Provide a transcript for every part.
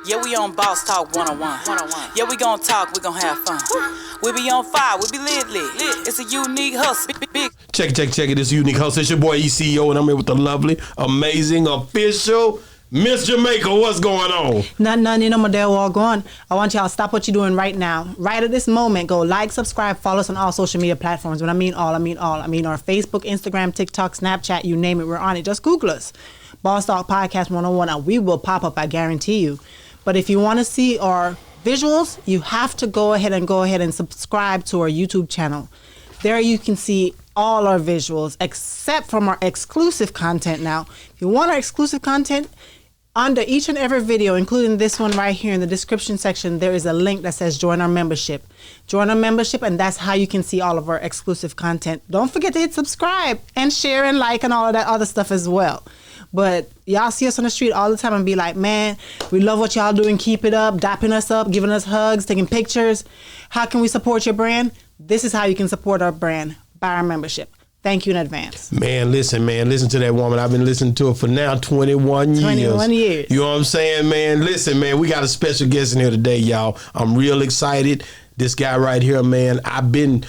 Yeah, we on Boss Talk 101. Yeah, we gon' talk, we gon' have fun. We be on fire, we be lit. It's a unique hustle. Big. Check it. It's Unique Hustle. It's your boy ECO, and I'm here with the lovely, amazing, official Miss Jamaica. What's going on? None, you know, my day all gone. I want y'all to stop what you're doing right now. Right at this moment, go like, subscribe, follow us on all social media platforms. When I mean all, I mean all. I mean our Facebook, Instagram, TikTok, Snapchat, you name it, we're on it. Just Google us. Boss Talk Podcast 101, and we will pop up, I guarantee you. But if you want to see our visuals, you have to go ahead and subscribe to our YouTube channel. There you can see all our visuals, except from our exclusive content. Now, if you want our exclusive content, under each and every video, including this one right here in the description section, there is a link that says join our membership. Join our membership, and that's how you can see all of our exclusive content. Don't forget to hit subscribe and share and like and all of that other stuff as well. But y'all see us on the street all the time and be like, man, we love what y'all doing. Keep it up, dapping us up, giving us hugs, taking pictures. How can we support your brand? This is how you can support our brand, by our membership. Thank you in advance. Man, listen to that woman. I've been listening to her for now 21 years. 21 years. You know what I'm saying, man? Listen, man, we got a special guest in here today, y'all. I'm real excited. This guy right here, man, I've been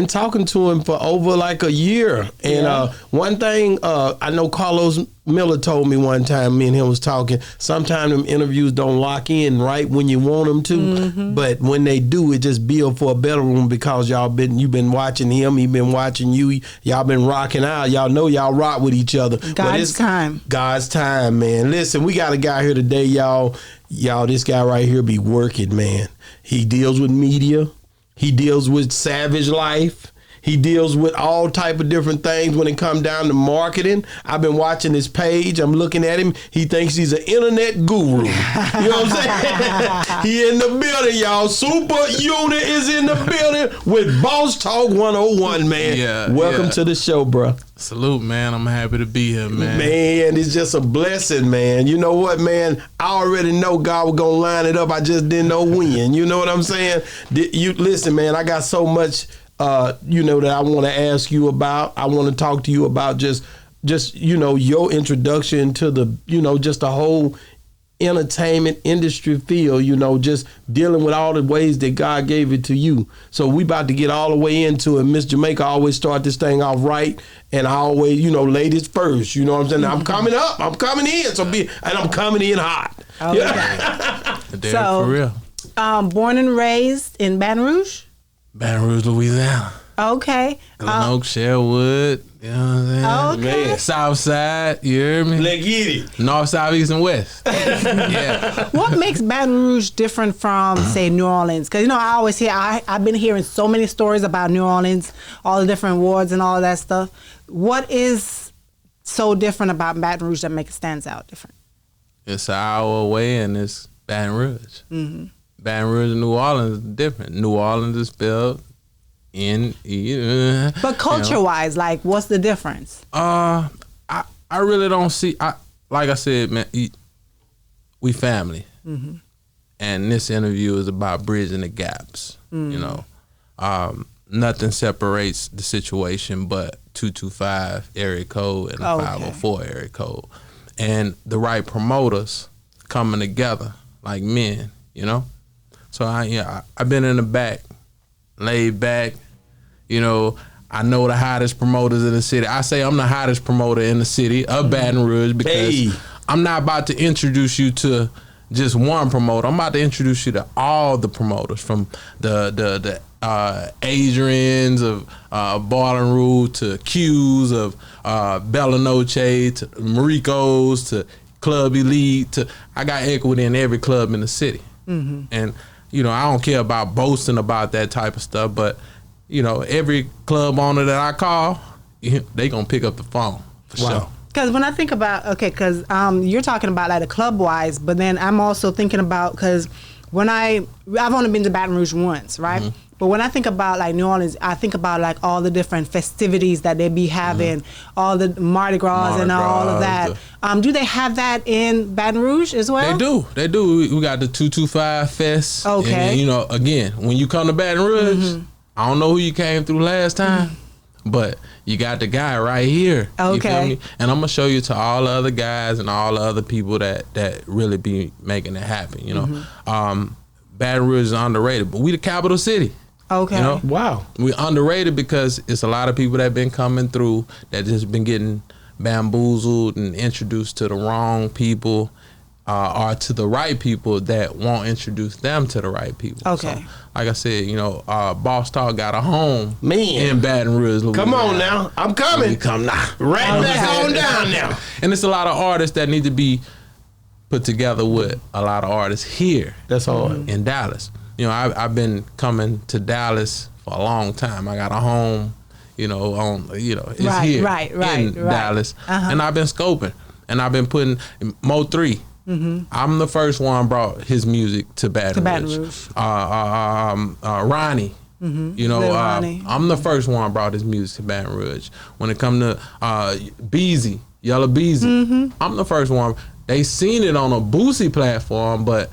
talking to him for over like a year. And one thing I know Carlos Miller told me one time, me and him was talking, sometimes them interviews don't lock in right when you want them to. Mm-hmm. But when they do, it just build for a better room because you've been watching him, he been watching you, y'all been rocking out. Y'all know y'all rock with each other. God's time, man. Listen, we got a guy here today, y'all. This guy right here be working, man. He deals with media. He deals with savage life. He deals with all type of different things when it comes down to marketing. I've been watching his page. I'm looking at him. He thinks he's an internet guru. You know what I'm saying? He in the building, y'all. Supa Unit is in the building with Boss Talk 101, man. Welcome to the show, bro. Salute, man. I'm happy to be here, man. Man, it's just a blessing, man. You know what, man? I already know God was going to line it up. I just didn't know when. You know what I'm saying? Listen, man, I got so much, that I want to ask you about. I want to talk to you about just your introduction to the, just the whole entertainment industry field, just dealing with all the ways that God gave it to you. So we about to get all the way into it. Miss Jamaica always start this thing off right, and I always, ladies first, you know what I'm saying? I'm coming up, I'm coming in, and I'm coming in hot. Oh, yeah. So, for real. Born and raised in Baton Rouge? Baton Rouge, Louisiana. Okay. Oak, Sherwood, you know what I'm saying? Okay. Man. South side, you hear me? Let's get it. North, south, east, and west. Yeah. What makes Baton Rouge different from, say, New Orleans? Because, I always hear, I've been hearing so many stories about New Orleans, all the different wards and all of that stuff. What is so different about Baton Rouge that makes it stand out different? It's an hour away, and it's Baton Rouge. Mm-hmm. Baton Rouge and New Orleans is different. New Orleans is spelled N-E. But culture-wise, like, what's the difference? I really don't see. Like I said, man, we family, mm-hmm. and this interview is about bridging the gaps. Mm-hmm. Nothing separates the situation but 225 area code and 504 area code, and the right promoters coming together like men. So I've been in the back, laid back. I know the hottest promoters in the city. I say I'm the hottest promoter in the city of Baton Rouge because I'm not about to introduce you to just one promoter. I'm about to introduce you to all the promoters, from the Adrians of Barton Rule to Q's of Bella Noche to Marico's to Club Elite. I got equity in every club in the city. Mm-hmm. And I don't care about boasting about that type of stuff, but every club owner that I call, they gonna pick up the phone for sure. Because when I think about, you're talking about like the club wise, but then I'm also thinking about, because I've only been to Baton Rouge once, right? Mm-hmm. But when I think about like New Orleans, I think about like all the different festivities that they be having, all the Mardi Gras and all of that. Do they have that in Baton Rouge as well? They do. We got the 225 Fest. Okay. And then, again, when you come to Baton Rouge, mm-hmm. I don't know who you came through last time, But you got the guy right here. You Okay. feel me? And I'm gonna show you to all the other guys and all the other people that really be making it happen. You know, Baton Rouge is underrated, but we the capital city. Okay. You know, Wow. we underrated because it's a lot of people that been coming through that just been getting bamboozled and introduced to the wrong people. Or to the right people that won't introduce them to the right people. Okay. So, like I said, you know, Boss Talk got a home Man. in Baton Rouge, Louisiana. Come on now. I'm coming. Come now. Right back on down now. And it's a lot of artists that need to be put together with a lot of artists here That's hard. in Dallas. You know, I've been coming to Dallas for a long time. I got a home, you know, it's Right, here right, in Dallas. And I've been scoping. And I've been putting Mo 3. I'm the first one brought his music to Baton Rouge. Ronnie, you know, Lil Ronnie. I'm the first one brought his music to Baton Rouge. When it come to Beezy, Yellow Beezy, I'm the first one. They seen it on a Boosie platform, but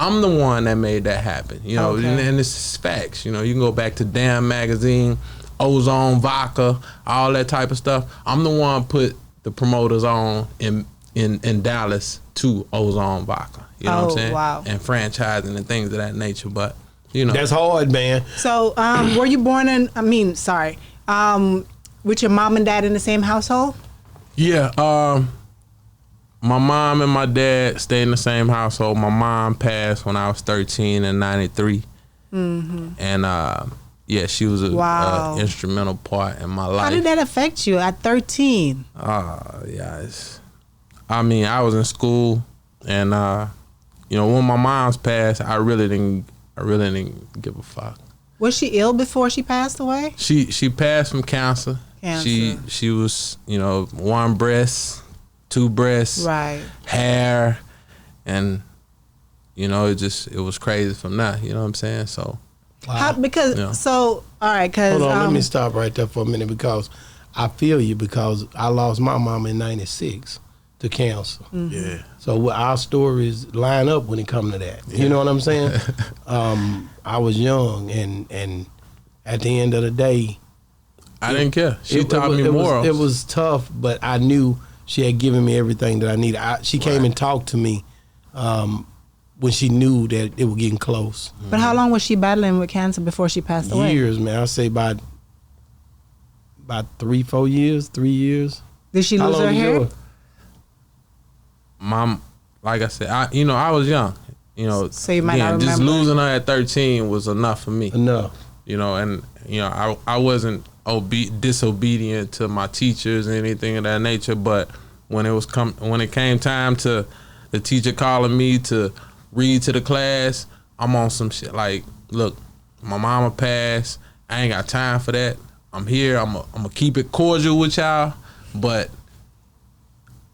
I'm the one that made that happen. You know, Okay. and it's facts. You know, you can go back to Damn Magazine, Ozone Vodka, all that type of stuff. I'm the one put the promoters on in Dallas to Ozone Vodka. You know what I'm saying? Wow. And franchising and things of that nature. But, you know. That's hard, man. So, were you born with your mom and dad in the same household? Yeah. My mom and my dad stayed in the same household. My mom passed when I was 13 in 93. And, yeah, she was a Wow. instrumental part in my life. How did that affect you at 13? Yeah, I mean, I was in school, and you know, when my mom's passed, I really didn't give a fuck. Was she ill before she passed away? She passed from cancer. Cancer. She was, you know, 1 breast, 2 breasts, Right. hair, and you know, it was crazy from that. You know what I'm saying? So How, because Yeah. so all right, because Hold on, let me stop right there for a minute because I feel you because I lost my mom in '96 to cancer. yeah, So our stories line up when it comes to that. You know what I'm saying? I was young, and at the end of the day, I didn't care. She it taught was- me it was- morals. It was tough, but I knew she had given me everything that I needed. She came and talked to me when she knew that it was getting close. but how long was she battling with cancer before she passed away? Years, man. I say about 3 years. Did she How lose long her was hair? yours? Mom, like I said, I was young. You know, So you might not just remember. losing her at 13 was enough for me. Enough. You know, and you know, I wasn't disobedient to my teachers and anything of that nature. But when it came time to the teacher calling me to read to the class, I'm on some shit like, look, my mama passed. I ain't got time for that. I'm here. I'm gonna keep it cordial with y'all, but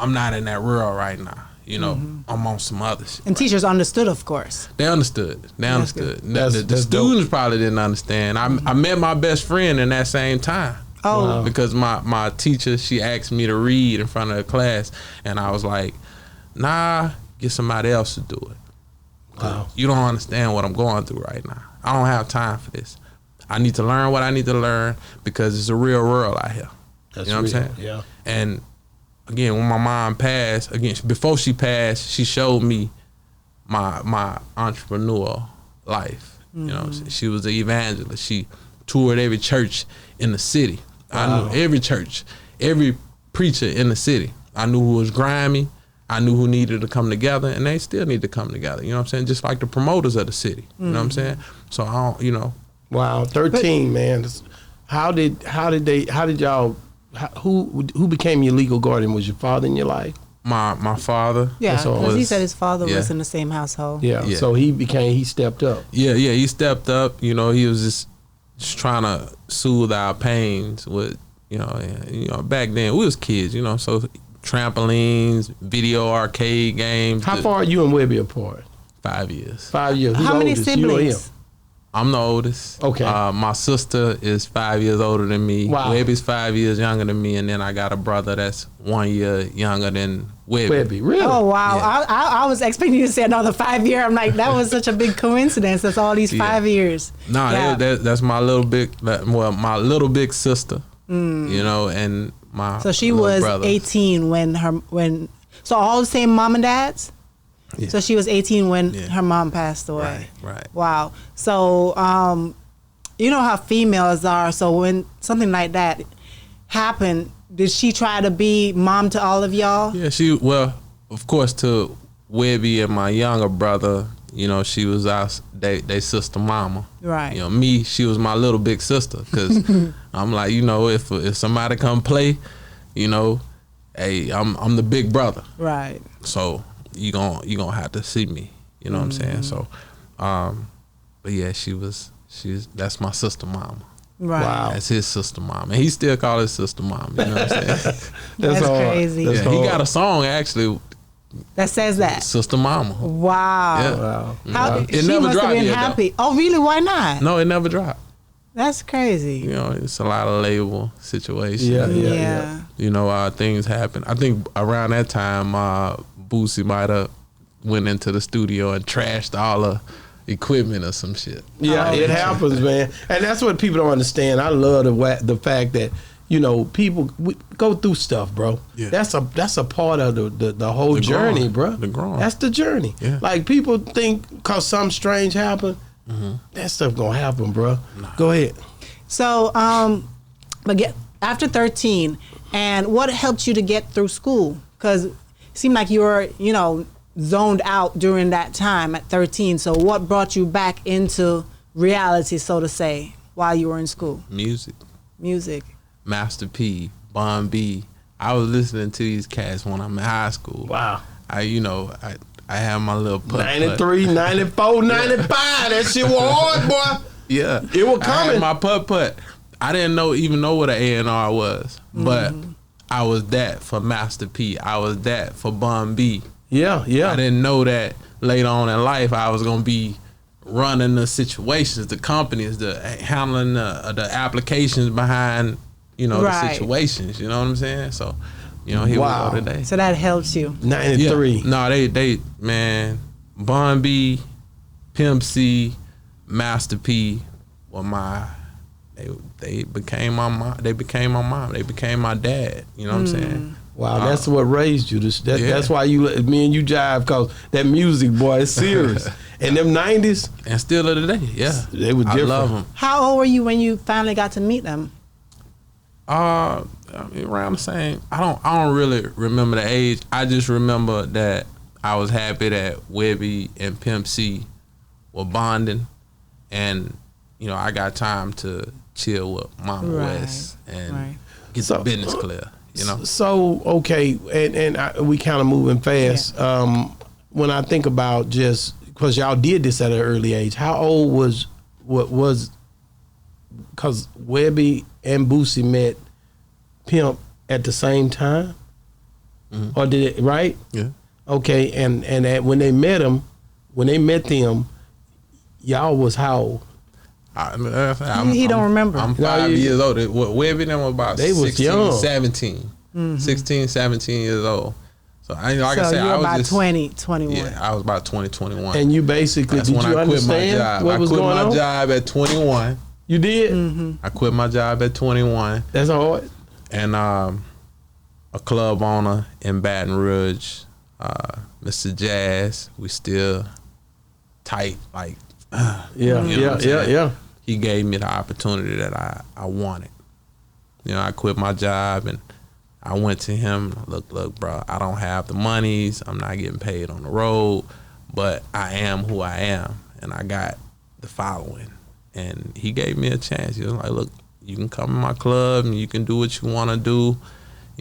I'm not in that world right now. You know, I'm on some other shit. And teachers understood, of course. They understood. They That's understood. That's The dope. students probably didn't understand. I met my best friend in that same time. Oh. Because my teacher, she asked me to read in front of the class, and I was like, nah, get somebody else to do it. Wow. You don't understand what I'm going through right now. I don't have time for this. I need to learn what I need to learn because it's a real world out here. That's you know what I'm real, saying? yeah. And again, when my mom passed, before she passed, she showed me my entrepreneurial life. You know, she was an evangelist. She toured every church in the city. I knew every church, every preacher in the city. I knew who was grimy. I knew who needed to come together, and they still need to come together. You know what I'm saying? Just like the promoters of the city. You know what I'm saying? So I don't, you know. Wow, 13, man. How did y'all? Who became your legal guardian? Was your father in your life? My father. Yeah, That's all. because he said his father Yeah. was in the same household. Yeah. Yeah. So he stepped up. Yeah, he stepped up. You know, he was just trying to soothe our pains with, you know, back then we was kids, you know, so trampolines, video arcade games. How far are you and Webbie apart? 5 years. 5 years. Who's How many oldest, you or him? siblings? I'm the oldest. Okay. My sister is 5 years older than me. Wow. Webbie's 5 years younger than me, and then I got a brother that's 1 year younger than Webbie. Webbie, really? Oh wow! Yeah. I was expecting you to say another 5 year. I'm like, that was such a big coincidence. That's all these 5 years. Nah, Yeah. that's my little big sister. You know, and my So she little was brother. 18 so all the same mom and dads? Yeah. So she was 18 when Yeah. her mom passed away. Right. Wow. So you know how females are, so when something like that happened, did she try to be mom to all of y'all? Yeah, of course, to Webbie and my younger brother, you know, she was they sister mama. Right. You know, me, she was my little big sister, because I'm like, you know, if somebody come play, you know, hey, I'm the big brother. Right. So you gonna have to see me. You know what I'm saying? So, but yeah, that's my sister mama. Right. Wow. That's his sister mom, and he still call his sister mom. You know what I'm saying? That's hard. crazy. That's Yeah, he hard. got a song actually, That says that. Sister Mama. Wow. Yeah. Wow. How, It she never must have dropped been yet, though. happy. Oh, really? Why not? No, it never dropped. That's crazy. You know, it's a lot of label situations. Yeah. You know, things happen. I think around that time, Boosie might have went into the studio and trashed all the equipment or some shit. Yeah, Oh, it okay. happens, man, and that's what people don't understand. I love the fact that, you know, people we go through stuff, bro. Yeah. That's a part of the whole The journey, growing. bro. The growing. That's the journey. Yeah. Like, people think because something strange happened, that stuff gonna happen, bro. Go ahead. So, after 13, and what helped you to get through school? Because it seemed like you were, you know, zoned out during that time at 13. So what brought you back into reality, so to say, while you were in school? Music. Master P, Bon B. I was listening to these cats when I'm in high school. Wow. I had my little putt. 93, 94, 95. That shit was hard, boy. Yeah, It was I coming. had my putt. I didn't even know what an A&R was, but I was that for Master P. I was that for Bon B. Yeah. I didn't know that later on in life I was gonna be running the situations, the companies, handling the applications behind, you know, Right. the situations. You know what I'm saying? So, you know, here Wow. we go today. So that helps you. 93. Yeah. No, they man, Bon B, Pimp C, Master P were they became my mom. They became my mom. They became my dad. You know what I'm saying? Wow, that's what raised you. Yeah. That's why me and you jive, because that music, boy, is serious. And them 90s, And still to today, yeah, they were I different. love them. How old were you when you finally got to meet them? I mean, around the same. I don't really remember the age. I just remember that I was happy that Webbie and Pimp C were bonding, and you know, I got time to chill with Mama Right, West and right. get So- the business clear. You know, So, okay, we kind of moving fast. When I think about just, because y'all did this at an early age, how old was, because Webbie and Boosie met Pimp at the same time? Or did it, right? yeah. Okay, and when they met them, y'all was how old? He don't remember. I'm No, 5 you- years old. Webbie and them were about They was 16, young. 17. 16, 17 years old. So I like so I said, you were I was about just 20, 21. Yeah, I was about 20, 21. And you basically, That's did when you I quit my understand job. what was I quit going my on? job at 21. You did? I quit my job at 21. That's hard. And a club owner in Baton Rouge, Mr. Jazz, we still tight. Like, Yeah, You know what I'm saying? yeah. he gave me the opportunity that I wanted. You know, I quit my job and I went to him. Look, bro, I don't have the monies. I'm not getting paid on the road, but I am who I am, and I got the following. And he gave me a chance. He was like, look, you can come in my club and you can do what you want to do.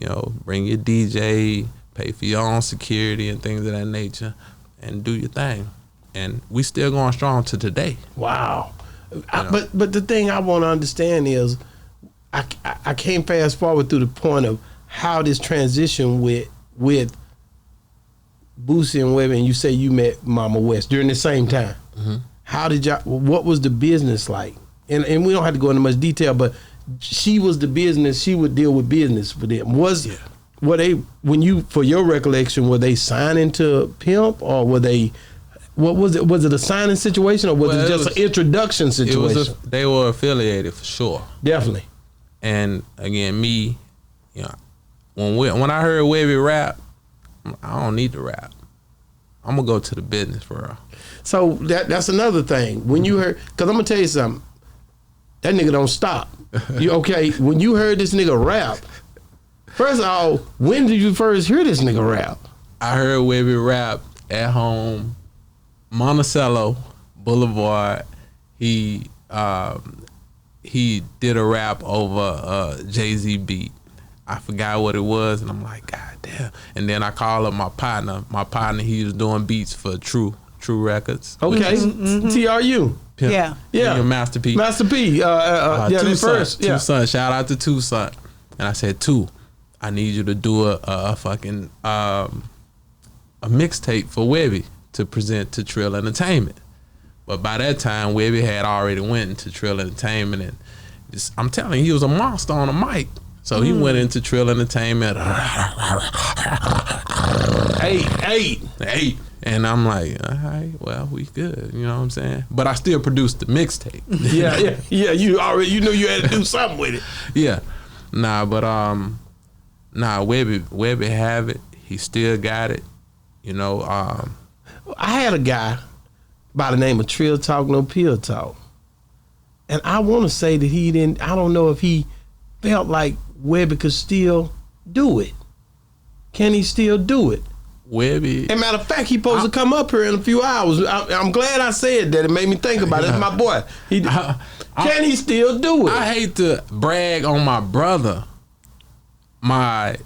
You know, bring your DJ, pay for your own security and things of that nature, and do your thing. And we still going strong to today. Wow. But the thing I want to understand is, I can't fast forward through the point of how this transition with Boosie and Webbie, and you say you met Mama West during the same time. How did y'all? What was the business like? And we don't have to go into much detail, but she was the business. She would deal with business for them. Were they, for your recollection, were they signing to Pimp, or were they? What was it? Was it a signing situation, or was it just an introduction situation? They were affiliated for sure. Definitely. And again, me, you know, when I heard Webbie rap, I don't need to rap. I'm gonna go to the business for real. So that's another thing. When you heard, because I'm gonna tell you something, that nigga don't stop. You okay? When you heard this nigga rap, first of all, when did you first hear this nigga rap? I heard Webbie rap at home, Monticello Boulevard. He did a rap over a Jay-Z beat. I forgot what it was, and I'm like, God damn. And then I call up my partner. My partner, he was doing beats for True Records. Okay, TRU. Pimp, Yeah. Your Master P. Master P. Two first. Two Son. Shout out to Two Son. And I said, Two, I need you to do a fucking a mixtape for Webbie to present to Trill Entertainment. But by that time, Webbie had already went into Trill Entertainment, and I'm telling you, he was a monster on the mic. So he went into Trill Entertainment. Eight. And I'm like, all right, well, we good. You know what I'm saying? But I still produced the mixtape. Yeah. You knew you had to do something with it. Yeah. Webbie have it. He still got it. You know, I had a guy by the name of Trill Talk No Pill Talk. And I want to say that I don't know if he felt like Webbie could still do it. Can he still do it? Webbie. And matter of fact, he supposed to come up here in a few hours. I'm glad I said that. It made me think about it. It's my boy. Can he still do it? I hate to brag on my brother, my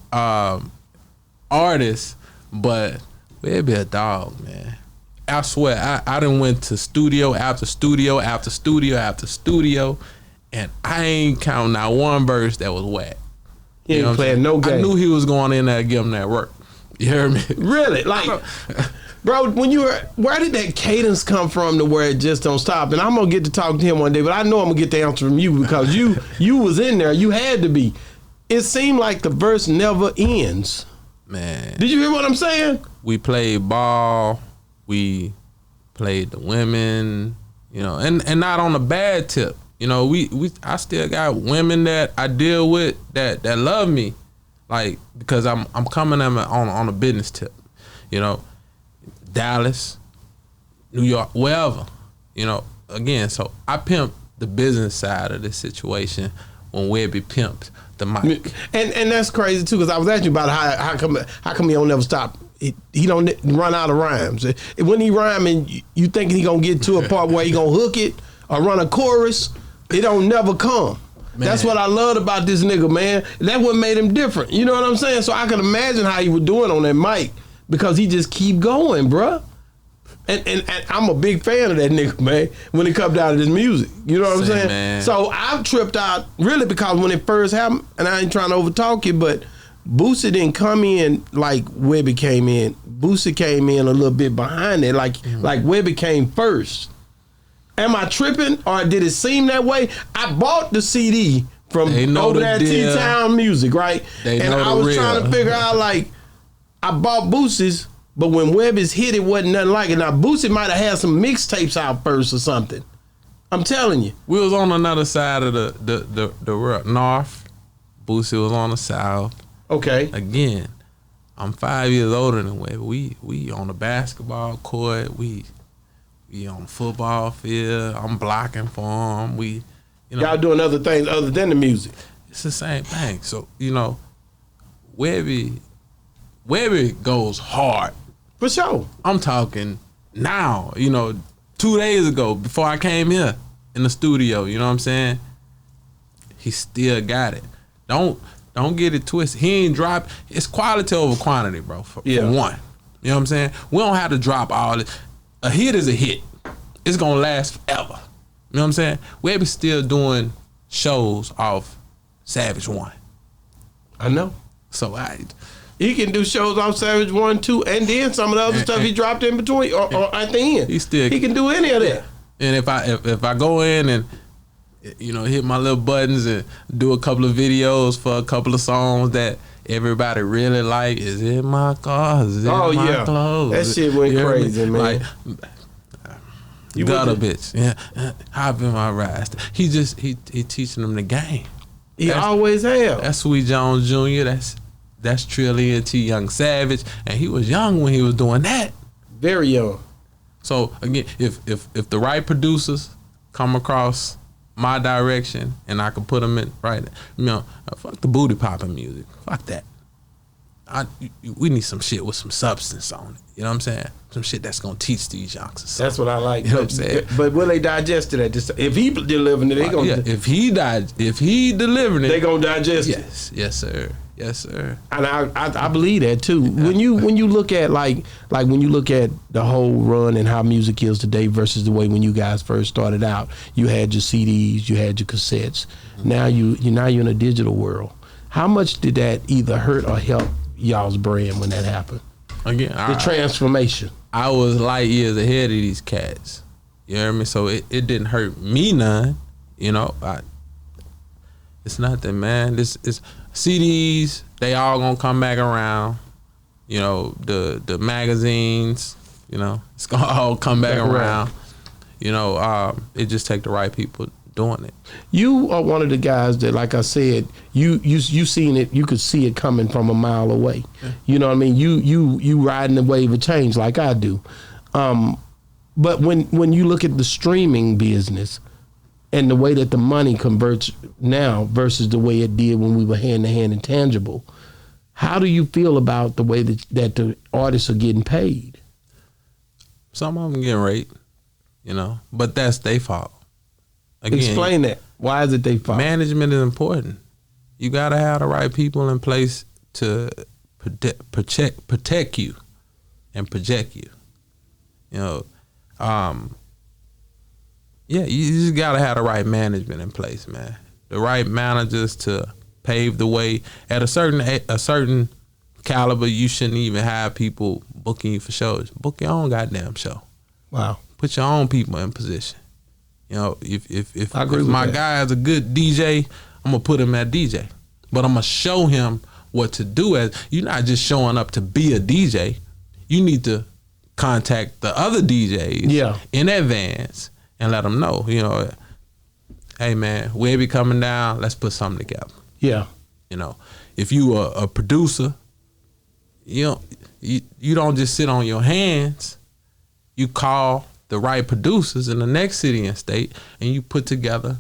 artist, but Webbie a dog, man. I swear, I done went to studio after studio after studio after studio, and I ain't counting not one verse that was whack. He ain't playing no game. I knew he was going in there to give him that work. You heard me? Really? Like, bro, where did that cadence come from to where it just don't stop? And I'm gonna get to talk to him one day, but I know I'm gonna get the answer from you because you was in there. You had to be. It seemed like the verse never ends. Man. Did you hear what I'm saying? We played ball. We played the women, you know, and not on a bad tip. You know, I still got women that I deal with that love me, like, because I'm coming at them on a business tip, you know, Dallas, New York, wherever, you know. Again, so I pimp the business side of this situation when Webbie pimped the mic, and that's crazy too, because I was asking you about how come he don't never stop. He don't run out of rhymes. When he rhyming, you thinking he gonna get to a part where he gonna hook it or run a chorus. It don't never come. Man. That's what I loved about this nigga, man. That's what made him different. You know what I'm saying? So I can imagine how he was doing on that mic because he just keep going, bruh. And I'm a big fan of that nigga, man, when it comes down to this music. You know what I'm saying? Man. So I've tripped out really because when it first happened, and I ain't trying to overtalk you, but Boosie didn't come in like Webbie came in. Boosie came in a little bit behind it, like Webbie came first. Am I tripping, or did it seem that way? I bought the CD from over there at T-Town Music, right? And I was trying to figure out, like, I bought Boosie's, but when Webbie's hit, it wasn't nothing like it. Now, Boosie might have had some mixtapes out first or something. I'm telling you. We was on another side of the north. Boosie was on the south. Okay. Again, I'm 5 years older than Webbie. We on the basketball court. We on the football field. I'm blocking for him. Y'all doing other things other than the music. It's the same thing. So, you know, Webbie goes hard. For sure. I'm talking now, you know, 2 days ago before I came here in the studio, you know what I'm saying? He still got it. Don't get it twisted. He ain't drop. It's quality over quantity, bro, for one. You know what I'm saying? We don't have to drop all this. A hit is a hit. It's gonna last forever. You know what I'm saying? Webbie's still doing shows off Savage 1. I know. So he can do shows off Savage 1, 2, and then some of the other stuff he dropped in between or at the end. He can do any of that. And if I go in and, you know, hit my little buttons and do a couple of videos for a couple of songs that everybody really like, is it my car? Is it my clothes? That shit went crazy, man. Like, you got a bitch. Yeah. Hop in my ride. He teaching them the game. He always have. That's Sweet Jones Jr. That's Trill E.N.T. Young Savage, and he was young when he was doing that. Very young. So again, if the right producers come across my direction and I can put them in right, fuck the booty popping music. Fuck that. We need some shit with some substance on it. You know what I'm saying? Some shit that's gonna teach these youngsters. That's what I like. You know what I'm saying? But will they digest it? If he delivering it, they gonna. If he delivering it, they gonna digest it. Yes, sir. Yes, sir. And I believe that too. When you look at like when you look at the whole run and how music is today versus the way when you guys first started out, you had your CDs, you had your cassettes. Now you're in a digital world. How much did that either hurt or help y'all's brand when that happened? Again, the transformation. I was light years ahead of these cats. You hear me? So it didn't hurt me none. You know, it's nothing, man. This is CDs. They all gonna come back around. You know, the magazines. You know, it's gonna all come back around. You know, it just take the right people doing it. You are one of the guys that, like I said, you seen it. You could see it coming from a mile away. Yeah. You know what I mean? You riding the wave of change like I do. But when you look at the streaming business and the way that the money converts now versus the way it did when we were hand to hand and tangible, how do you feel about the way that the artists are getting paid? Some of them getting raped, you know, but that's their fault. Again, explain that. Why is it their fault? Management is important. You got to have the right people in place to protect you and project you. You know, yeah, you just got to have the right management in place, man. The right managers to pave the way. At a certain caliber, you shouldn't even have people booking you for shows. Book your own goddamn show. Wow. Put your own people in position. You know, if my that. guy is a good DJ, I'm gonna put him at DJ. But I'm gonna show him what to do. As you're not just showing up to be a DJ. You need to contact the other DJs in advance and let them know. You know, hey man, Webbie coming down. Let's put something together. Yeah. You know, if you are a producer, you don't just sit on your hands. You call the right producers in the next city and state, and you put together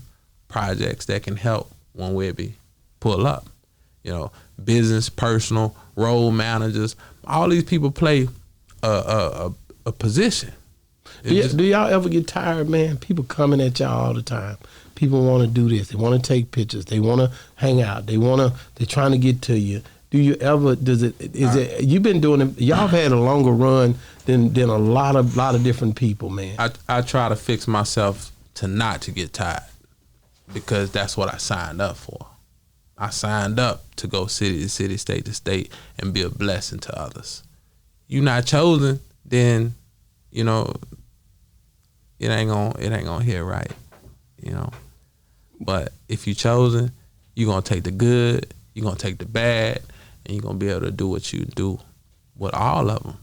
projects that can help when Webbie pull up. You know, business, personal, role managers, all these people play a position. Do y'all ever get tired, man? People coming at y'all all the time. People want to do this. They want to take pictures. They want to hang out. They're trying to get to you. Do you ever? You've been doing it? Y'all have had a longer run than a lot of different people, man. I try to fix myself to get tired because that's what I signed up for. I signed up to go city to city, state to state, and be a blessing to others. You not chosen, then you know it ain't gonna hit right, you know. But if you chosen, you gonna take the good, you gonna take the bad, and you gonna be able to do what you do with all of them.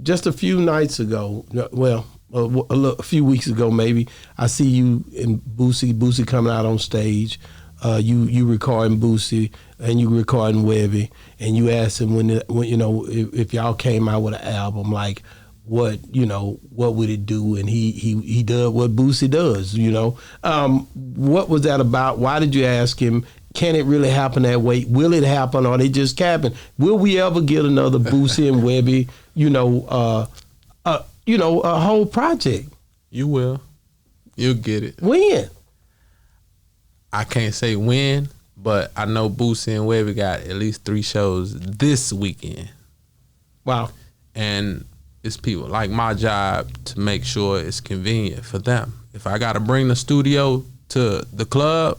Just a few nights ago, well, a few weeks ago maybe, I see you and Boosie coming out on stage. You recording Boosie and you recording Webbie, and you asked him when you know if y'all came out with an album, like what would it do? And he does what Boosie does. You know, what was that about? Why did you ask him? Can it really happen that way? Will it happen, or they just capping? Will we ever get another Boosie and Webbie? A whole project. You will. You'll get it. When? I can't say when, but I know Boosie and Webbie got at least 3 shows this weekend. Wow. And it's people like my job to make sure it's convenient for them. If I got to bring the studio to the club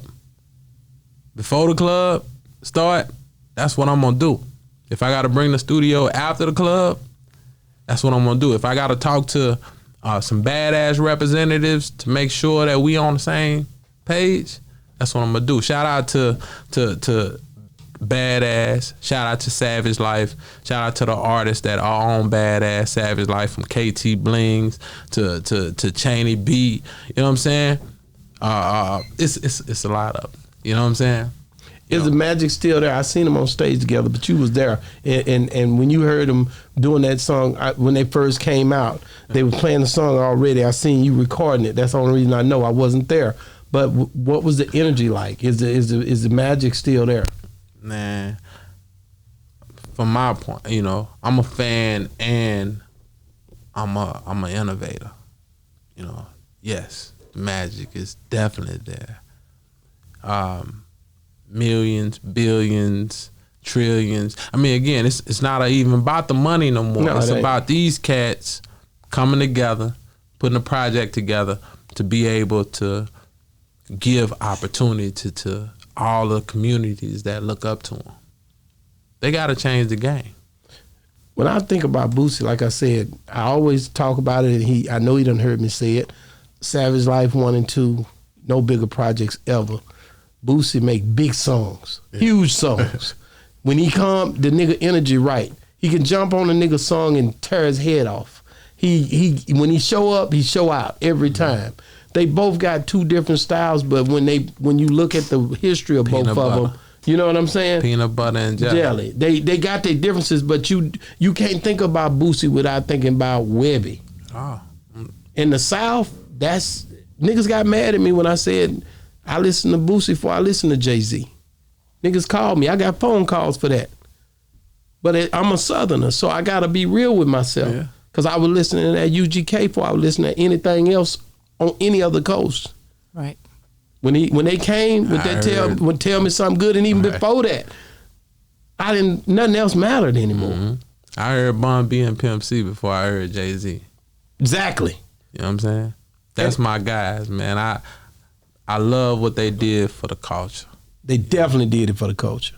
before the club start, that's what I'm gonna do. If I got to bring the studio after the club, that's what I'm gonna do. If I got to talk to some badass representatives to make sure that we on the same page, that's what I'm gonna do. Shout out to Badass. Shout out to Savage Life. Shout out to the artists that are on Badass, Savage Life, from KT Blings to Cheney Beat. You know what I'm saying? It's a lot of, you know what I'm saying? Is the magic still there? I seen them on stage together, but you was there, and when you heard them doing that song when they first came out, they were playing the song already. I seen you recording it. That's the only reason I know. I wasn't there, but what was the energy like? Is the magic still there? Nah. From my point, you know, I'm a fan and I'm an innovator. You know, yes, the magic is definitely there. Millions, billions, trillions. I mean, again, it's not even about the money no more. No, it's about these cats coming together, putting a project together to be able to give opportunity to all the communities that look up to them. They got to change the game. When I think about Boosie, like I said, I always talk about it, and I know he done heard me say it. Savage Life 1 and 2, no bigger projects ever. Boosie make big songs, huge songs. When he come, the nigga energy right. He can jump on a nigga song and tear his head off. He when he show up, he show out every time. They both got two different styles, but when you look at the history of both of them, you know what I'm saying? Peanut butter and jelly. They got their differences, but you can't think about Boosie without thinking about Webbie. Oh. In the South, that's niggas got mad at me when I said I listen to Boosie before I listen to Jay-Z. Niggas called me. I got phone calls for that. But I'm a Southerner, so I got to be real with myself. Yeah. Because I was listening to that UGK before I was listening to anything else on any other coast. Right. When they came, would tell me something good, and even before that, nothing else mattered anymore. Mm-hmm. I heard Bun B and Pimp C before I heard Jay-Z. Exactly. You know what I'm saying? That's my guys, man. I love what they did for the culture. They definitely did it for the culture.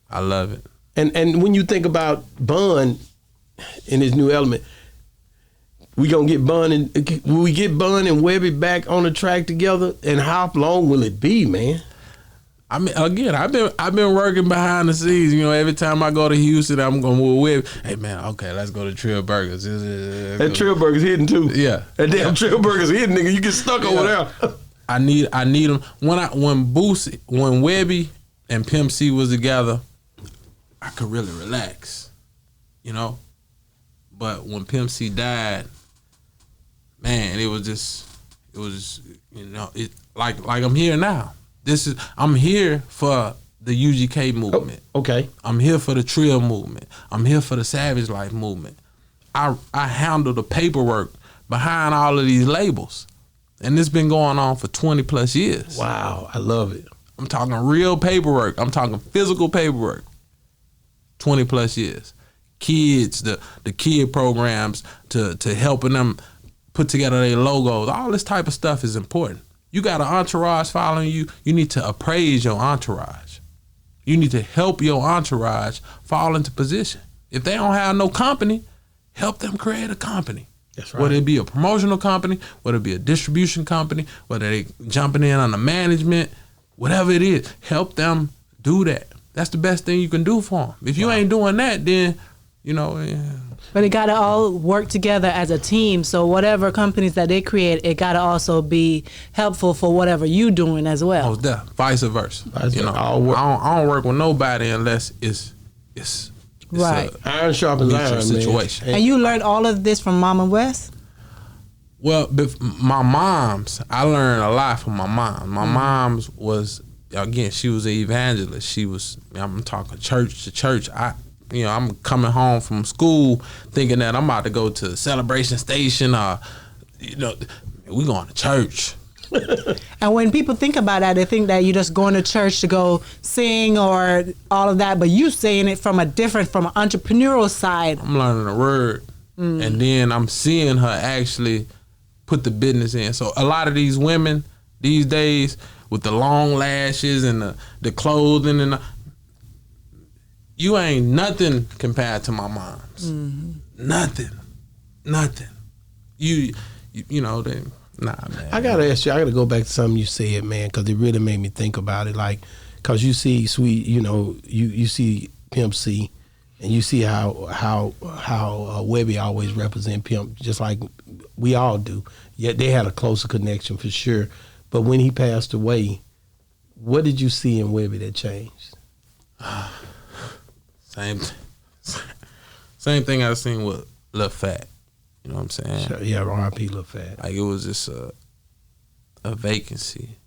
I love it. And when you think about Bun in his new element, we gonna get Bun and will we get Bun and Webbie back on the track together? And how long will it be, man? I mean, again, I've been working behind the scenes. You know, every time I go to Houston, I'm going with Webbie. Hey man, okay, let's go to Trill Burgers. That Trill Burgers hidden too. Yeah, that damn Trill Burgers hidden, nigga. You get stuck over there. I need them when Webbie and Pimp C was together, I could really relax, you know. But when Pimp C died, man, it was just you know, it like I'm here now. I'm here for the UGK movement. Oh, okay. I'm here for the Trill movement. I'm here for the Savage Life movement. I handle the paperwork behind all of these labels. And it's been going on for 20 plus years. Wow, I love it. I'm talking real paperwork. I'm talking physical paperwork. 20 plus years. Kids, the kid programs to helping them put together their logos. All this type of stuff is important. You got an entourage following you. You need to appraise your entourage. You need to help your entourage fall into position. If they don't have no company, help them create a company. That's right. Whether it be a promotional company, whether it be a distribution company, whether they jumping in on the management, whatever it is, help them do that. That's the best thing you can do for them. If you ain't doing that, then, you know. Yeah. But it got to all work together as a team. So whatever companies that they create, it got to also be helpful for whatever you doing as well. Most definitely. Vice versa. You know, I don't work with nobody unless it's right. Iron sharpens iron situation. And you learned all of this from Mama West? Well, my mom's, I learned a lot from my mom. My mom's was, again, she was an evangelist. She was, I'm talking church to church. I'm coming home from school thinking that I'm about to go to Celebration Station or, we going to church. And when people think about that, they think that you're just going to church to go sing or all of that, but you saying it from an entrepreneurial side. I'm learning the word, and then I'm seeing her actually put the business in. So a lot of these women these days with the long lashes and the clothing and you ain't nothing compared to my mom's. Mm-hmm. Nothing. You know they. Nah, man. I gotta ask you. I gotta go back to something you said, man, because it really made me think about it. Like, cause you see, Sweet, you see Pimp C, and you see how Webbie always represent Pimp, just like we all do. Yet they had a closer connection for sure. But when he passed away, What did you see in Webbie that changed? Same thing I seen with Lil Fat. You know what I'm saying? Sure, yeah, R.I.P. Lil Fat. Like, it was just a vacancy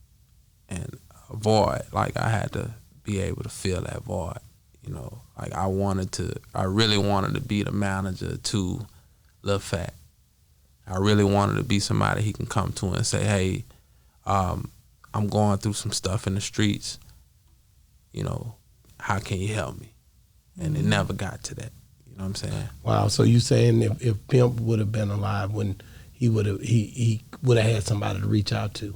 and a void. Like, I had to be able to fill that void. You know, like, I really wanted to be the manager to Lil Fat. I really wanted to be somebody he can come to and say, hey, I'm going through some stuff in the streets. You know, how can you help me? And it never got to that. You know what I'm saying? Wow. So you saying if Pimp would have been alive, when he would have had somebody to reach out to?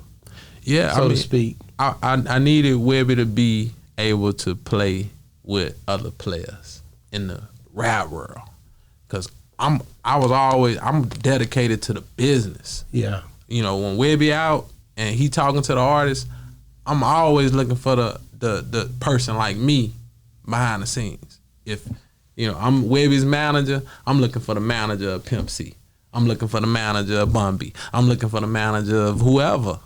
Yeah, so to speak. I needed Webbie to be able to play with other players in the rap world, because I'm dedicated to the business. Yeah. You know, when Webbie out and he talking to the artist, I'm always looking for the person like me behind the scenes. If, you know, I'm Webbie's manager, I'm looking for the manager of Pimp C. I'm looking for the manager of Bun B. I'm looking for the manager of whoever.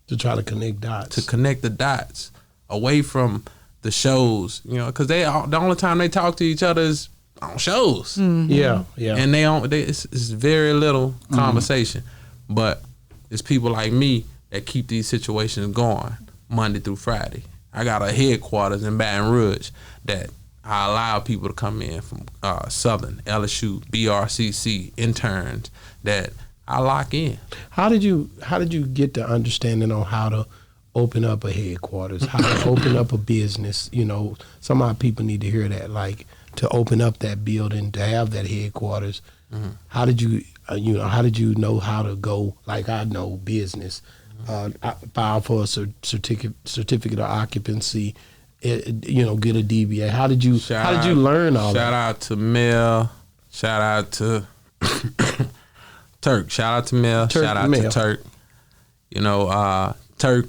To try to connect dots. To connect the dots away from the shows, you know, because the only time they talk to each other is on shows. Mm-hmm. Yeah. And it's very little conversation. But it's people like me that keep these situations going Monday through Friday. I got a headquarters in Baton Rouge that I allow people to come in from Southern, LSU, BRCC, interns that I lock in. How did you get the understanding on how to open up a headquarters, how to open up a business? You know, some of our people need to hear that, like, to open up that building, to have that headquarters. Mm-hmm. How did you know how to go, like I know business, file for a certificate of occupancy, get a DBA. How did you learn all that? Shout out to Mel. Shout out to Turk. Shout out to Mel. Shout out to Turk. You know, Turk.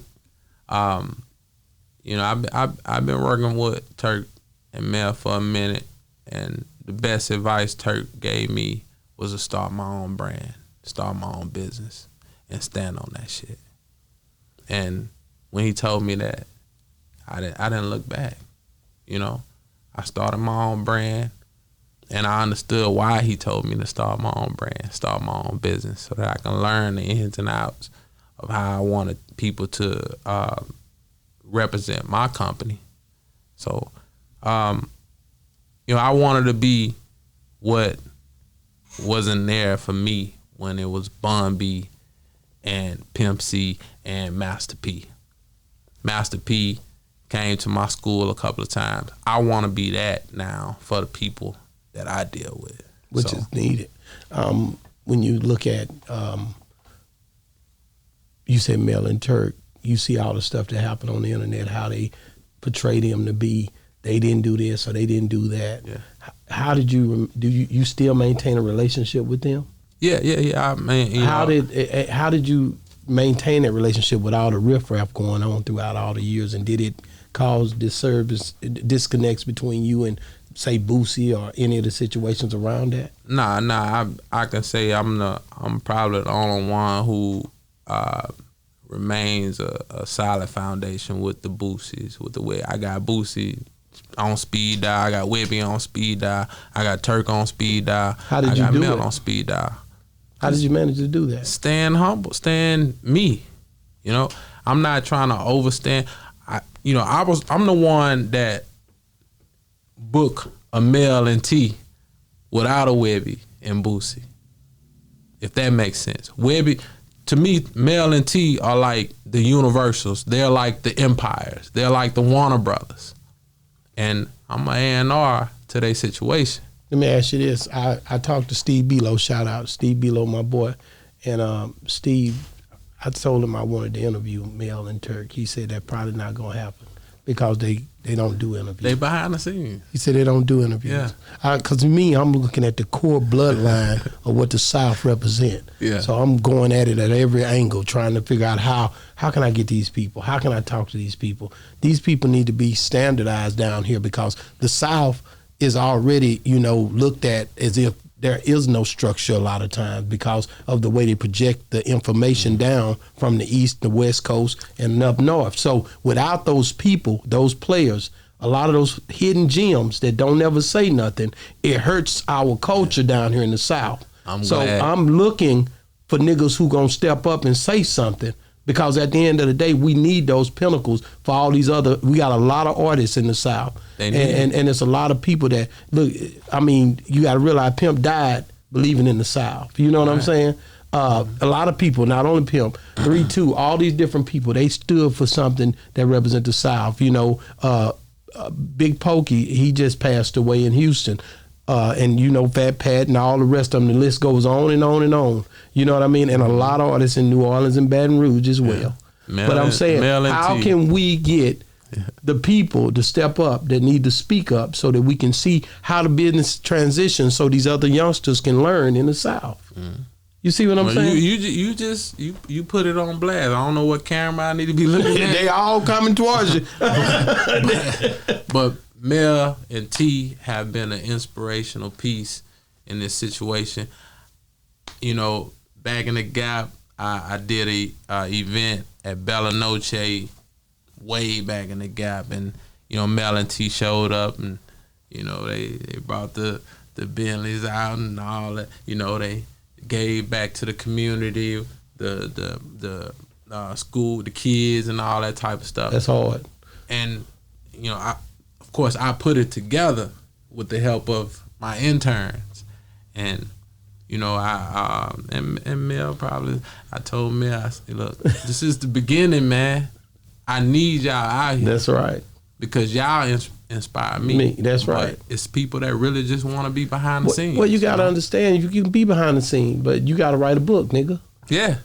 You know, I've been working with Turk and Mel for a minute, and the best advice Turk gave me was to start my own brand, start my own business, and stand on that shit. And when he told me that, I didn't look back. You know, I started my own brand, and I understood why he told me to start my own brand, start my own business, so that I can learn the ins and outs of how I wanted people to represent my company. So, you know, I wanted to be what wasn't there for me when it was Bun B and Pimp C and Master P. Master P came to my school a couple of times. I want to be that now for the people that I deal with. Which is needed. When you look at, you said Mel and Turk, you see all the stuff that happened on the internet, how they portray them to be, they didn't do this or they didn't do that. Yeah. How did do you still maintain a relationship with them? Yeah. I mean, how did you maintain that relationship with all the riffraff going on throughout all the years, and did it cause disconnects between you and, say, Boosie or any of the situations around that? Nah. I can say I'm probably the only one who remains a solid foundation with the Boosies. With the way I got Boosie on speed dial, I got Webbie on speed dial, I got Turk on speed dial. How did you do Mel it? On speed dial. How did you manage to do that? Staying humble, staying me. You know, I'm not trying to overstand. I'm the one that book a Mel and T without a Webbie and Boosie, if that makes sense. Webbie, to me, Mel and T are like the Universals. They're like the Empires. They're like the Warner Brothers. And I'm an A&R to their situation. Let me ask you this. I talked to Steve Belo, shout out Steve Belo, my boy. And Steve, I told him I wanted to interview Mel and Turk. He said that probably not going to happen because they don't do interviews. They behind the scenes. He said they don't do interviews. Yeah. Because to me, I'm looking at the core bloodline of what the South represent. Yeah. So I'm going at it at every angle, trying to figure out how can I get these people? How can I talk to these people? These people need to be standardized down here because the South is already, looked at as if there is no structure a lot of times because of the way they project the information down from the east, the west coast, and up north. So without those people, those players, a lot of those hidden gems that don't ever say nothing, it hurts our culture down here in the South. I'm glad. I'm looking for niggas who gonna step up and say something, because at the end of the day, we need those pinnacles for all these other. We got a lot of artists in the South, and it's a lot of people that look. I mean, you got to realize Pimp died believing in the South. You know what I'm saying? A lot of people, not only Pimp, 3-2, all these different people, they stood for something that represent the South. You know, Big Pokey, he just passed away in Houston. And you know, Fat Pat and all the rest of them, the list goes on and on and on. You know what I mean? And a lot of artists in New Orleans and Baton Rouge as well. But I'm saying, how can we get the people to step up that need to speak up so that we can see how the business transitions so these other youngsters can learn in the South? You see what I'm saying? You put it on blast. I don't know what camera I need to be looking at. They all coming towards you. But Mel and T have been an inspirational piece in this situation. You know, back in the Gap, I did a event at Bella Noche way back in the Gap, and you know, Mel and T showed up, and you know, they brought the Bentleys out and all that. You know, they gave back to the community, the school, the kids, and all that type of stuff. That's hard. And you know, of course, I put it together with the help of my interns, and you know, and Mel probably. I told Mel, I said, "Look, this is the beginning, man. I need y'all out here. That's right. Because y'all inspire me. That's right. But it's people that really just want to be behind the scenes. Well, you got to understand, you can be behind the scene, but you got to write a book, nigga. Yeah.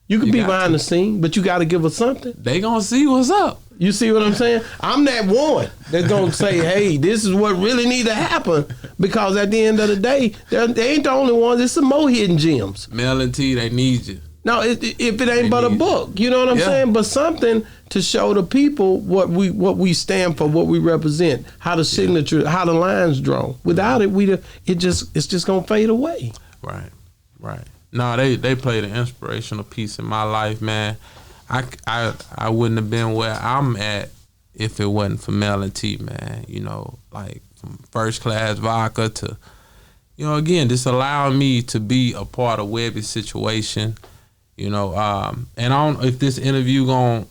You can be behind the scene, but you got to give us something. They gonna see what's up. You see what I'm saying? I'm that one that's gonna say, "Hey, this is what really need to happen," because at the end of the day, they ain't the only ones. There's some more hidden gems. Mel and T, they need you. No, if it ain't but a book, you know what I'm saying? But something to show the people what we stand for, what we represent, how the signature, how the lines drawn. Without it, it's just gonna fade away. Right. No, they played an inspirational piece in my life, man. I wouldn't have been where I'm at if it wasn't for Mel and T, man. You know, like from First Class Vodka to, you know, again, just allowing me to be a part of Webbie's situation. You know, and I don't know if this interview gonna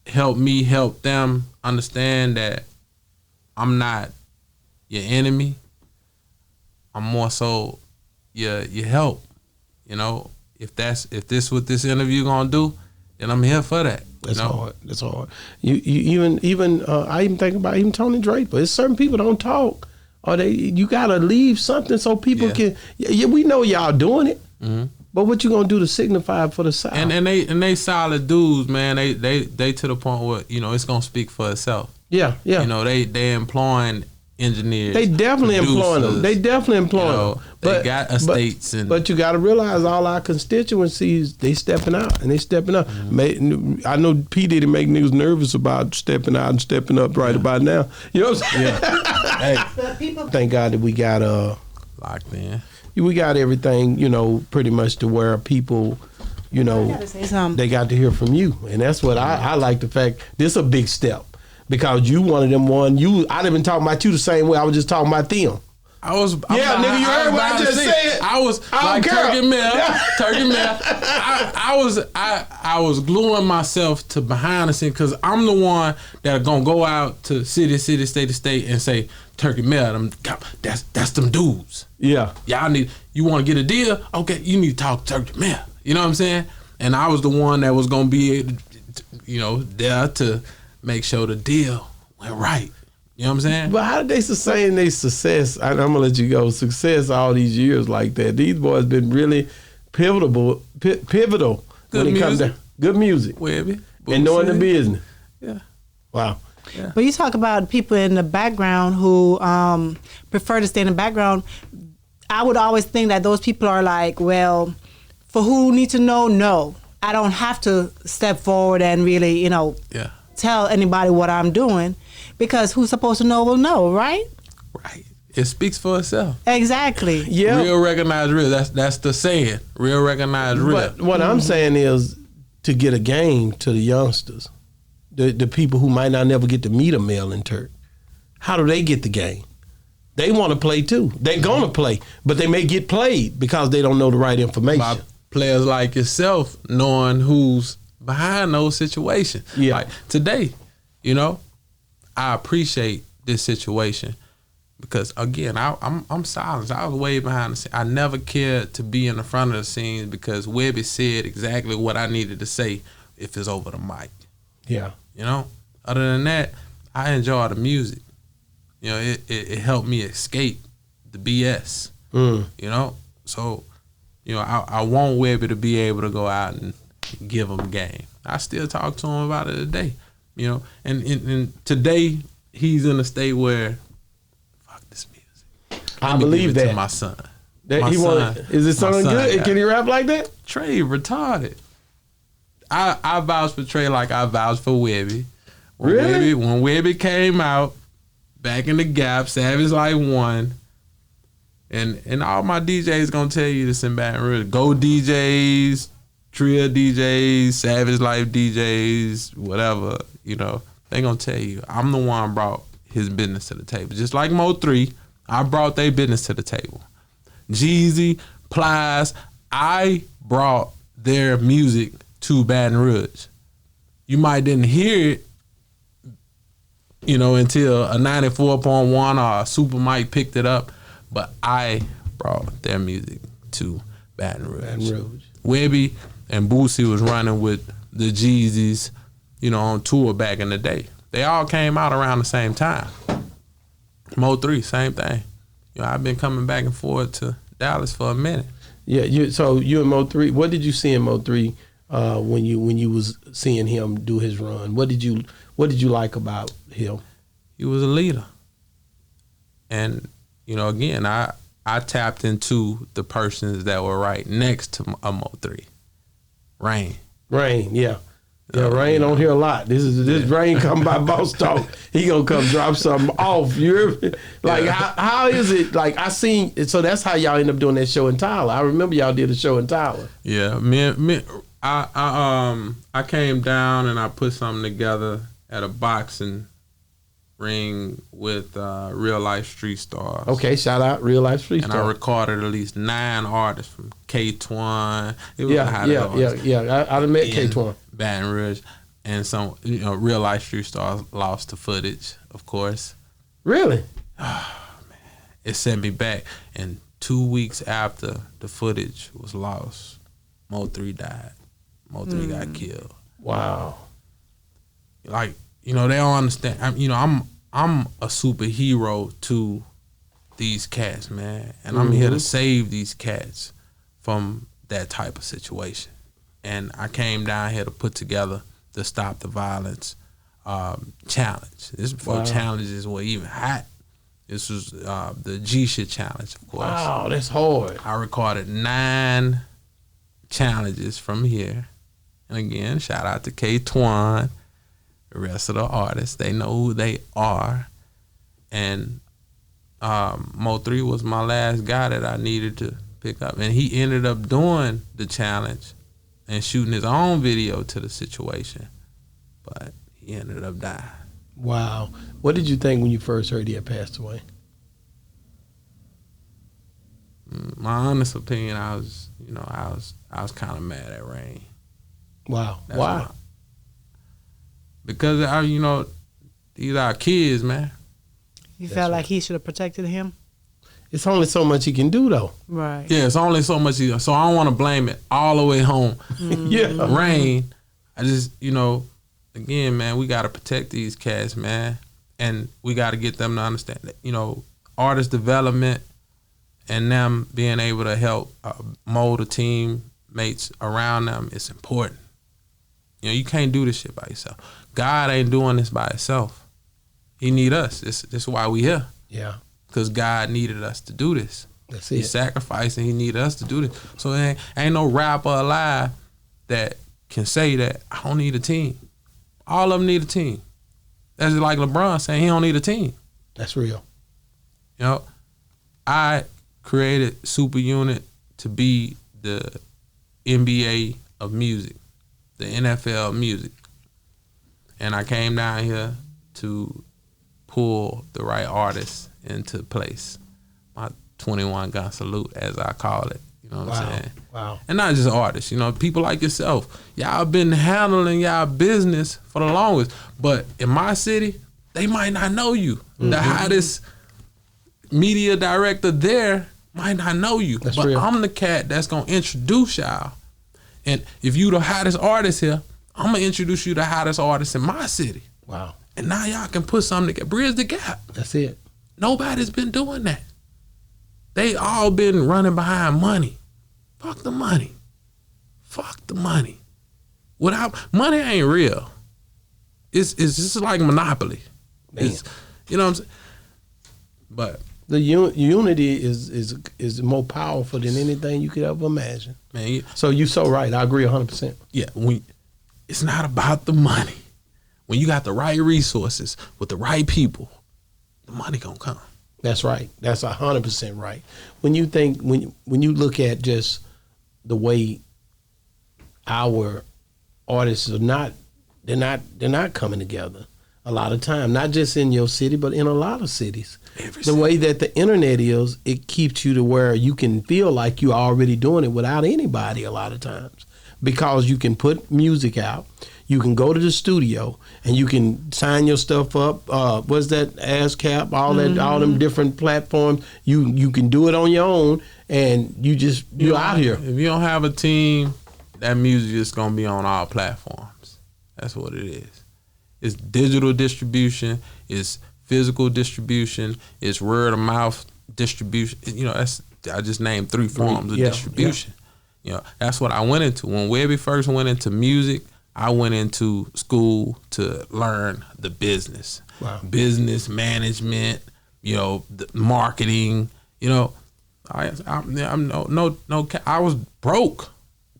help me help them understand that I'm not your enemy. I'm more so your help. You know, if this what this interview gonna do, then I'm here for that. That's hard. That's hard. You even I even think about even Tony Draper. It's certain people don't talk, or you gotta leave something so people can. Yeah, we know y'all doing it. Mm-hmm. But what you gonna do to signify for the South? And they solid dudes, man. They to the point where, you know, it's gonna speak for itself. Yeah. You know, they employing engineers. They definitely employing them. They definitely employing them. They got estates but you got to realize all our constituencies, they stepping out and they stepping up. Mm-hmm. I know P Diddy make niggas nervous about stepping out and stepping up right about now. You know what I'm saying? Yeah. Hey, thank God that we got locked in. We got everything, you know, pretty much to where people, you know, they got to hear from you. And that's what I like the fact, this is a big step. Because you one of them I didn't even talk about you the same way I was just talking about them. Nigga, you heard what I just said. I was like Turkey Mill. I was gluing myself to behind the scene because I'm the one that gonna go out to city, state to state and say, Turkey Mill, that's them dudes. Yeah. You want to get a deal? Okay, you need to talk to Turkey Mill. You know what I'm saying? And I was the one that was gonna be, you know, there to make sure the deal went right. You know what I'm saying? But how did they sustain their success? I'm going to let you go. Success all these years like that. These boys been really pivotal when it comes to good music. Webbie. And knowing the business. Yeah. Wow. Yeah. But you talk about people in the background who prefer to stay in the background. I would always think that those people are like, well, for who need to know, no. I don't have to step forward and really, you know, tell anybody what I'm doing. Because who's supposed to know will know, right? Right. it speaks for itself. Exactly. Yeah. Real recognize real. That's the saying. Real recognize real. But what I'm saying is to get a game to the youngsters, the people who might not never get to meet a Marlon Turk. How do they get the game? They want to play too. They're gonna play, but they may get played because they don't know the right information. By players like yourself knowing who's behind those situations. Yeah. Like today, I appreciate this situation because again, I'm silent. I was way behind the scenes. I never cared to be in the front of the scenes because Webbie said exactly what I needed to say if it's over the mic. Yeah. Other than that, I enjoy the music. It helped me escape the BS. So, I want Webbie to be able to go out and give him game. I still talk to him about it today. And today he's in a state where, fuck this music. I believe that. To my son. Is his son good? Can he rap like that? Trey retarded. I vouch for Trey like I vouch for Webbie. Really? When Webbie came out, back in the Gap, Savage Life 1, and all my DJs gonna tell you this in Baton Rouge. Go DJs, Tria DJs, Savage Life DJs, whatever, they gonna tell you. I'm the one brought his business to the table. Just like Mo 3, I brought their business to the table. Jeezy, Plies, I brought their music to Baton Rouge. You might didn't hear it, until a 94.1 or a Supa mic picked it up, but I brought their music to Baton Rouge. Webbie and Boosie was running with the Jeezys, on tour back in the day. They all came out around the same time. Mo 3, same thing. I've been coming back and forth to Dallas for a minute. Yeah, so you and Mo 3, what did you see in Mo 3 when you was seeing him do his run? What did you like about him? He was a leader. And, again, I tapped into the persons that were right next to a Mo 3. Rain, yeah. Yeah, Rain don't hear a lot. This Rain come by Boss Talk. He gonna come drop something off. You hear me? Like how is it? Like I seen. So that's how y'all end up doing that show in Tyler. I remember y'all did a show in Tyler. Yeah, I came down and I put something together at a boxing ring with Real Life Street Stars. Okay, shout out Real Life Street Stars. And I recorded at least 9 artists from K-Twan. Yeah. I met K-Twan. Baton Rouge, and some Real Life Street Stars lost the footage, of course. Really? Oh, man. It sent me back, and 2 weeks after the footage was lost, Mo 3 died. Mo 3 got killed. Wow. Like, they don't understand. I'm a superhero to these cats, man, and I'm here to save these cats from that type of situation. And I came down here to put together the Stop the Violence challenge. This is before challenges were even hot. This was the G-Shit challenge, of course. Wow, that's hard. I recorded 9 challenges from here. And again, shout out to K-Twan, the rest of the artists. They know who they are. And Mo 3 was my last guy that I needed to pick up. And he ended up doing the challenge and shooting his own video to the situation. But he ended up dying. Wow. What did you think when you first heard he had passed away? My honest opinion, I was kind of mad at Rain. Wow. Why? Because these are kids, man. You felt like he should have protected him? It's only so much he can do, though. Right. Yeah, it's only so much. So I don't want to blame it all the way home. Yeah. Rain, I just, again, man, we got to protect these cats, man. And we got to get them to understand that, artist development and them being able to help mold the teammates around them is important. You can't do this shit by yourself. God ain't doing this by himself. He need us. This is why we here. Yeah. Because God needed us to do this. That's He it. sacrificed and he needed us to do this. So ain't no rapper alive that can say that I don't need a team. All of them need a team. That's like LeBron saying he don't need a team. That's real. I created Supa Unit to be the NBA of music, the NFL of music. And I came down here to pull the right artists into place. My 21 gun salute, as I call it. You know what I'm saying? Wow. And not just artists, you know, people like yourself. Y'all been handling y'all business for the longest. But in my city, they might not know you. The hottest media director there might not know you. That's but real. I'm the cat that's gonna introduce y'all. And if you the hottest artist here, I'm gonna introduce you to the hottest artist in my city. Wow. And now y'all can put something together, bridge the gap. That's it. Nobody's been doing that. They all been running behind money. Fuck the money. Fuck the money. Without money ain't real. It's just like Monopoly. It's, you know what I'm saying? But the unity is more powerful than anything you could ever imagine. man, So you so right. I agree 100%. yeah, it's not about the money. When you got the right resources with the right people, the money gonna come. That's right. That's 100% right. When you think when you look at just the way our artists are they're not coming together a lot of time, not just in your city, but in a lot of cities. The way that the internet is, it keeps you to where you can feel like you're already doing it without anybody a lot of times, because you can put music out, you can go to the studio, and you can sign your stuff up. What's that? ASCAP, all them different platforms. You can do it on your own, and you're out here. If you don't have a team, that music is gonna be on all platforms. That's what it is. It's digital distribution. It's physical distribution. It's word of mouth distribution. You know, I just named 3 forms of distribution. Yeah. You know, that's what I went into. When Webbie first went into music, I went into school to learn the business. Wow. Business management, you know, the marketing, you know. I was broke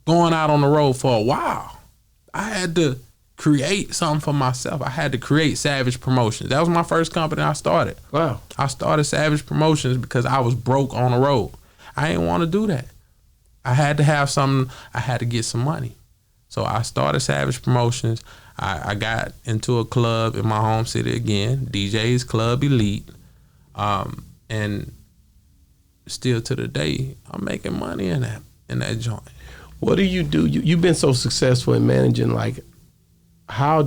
going out on the road for a while. I had to create something for myself. I had to create Savage Promotions. That was my first company I started. Wow. I started Savage Promotions because I was broke on the road. I didn't want to do that. I had to have something. I had to get some money. So I started Savage Promotions. I got into a club in my home city again, DJ's Club Elite. And still to the day, I'm making money in that joint. What do? You've been so successful in managing, like, how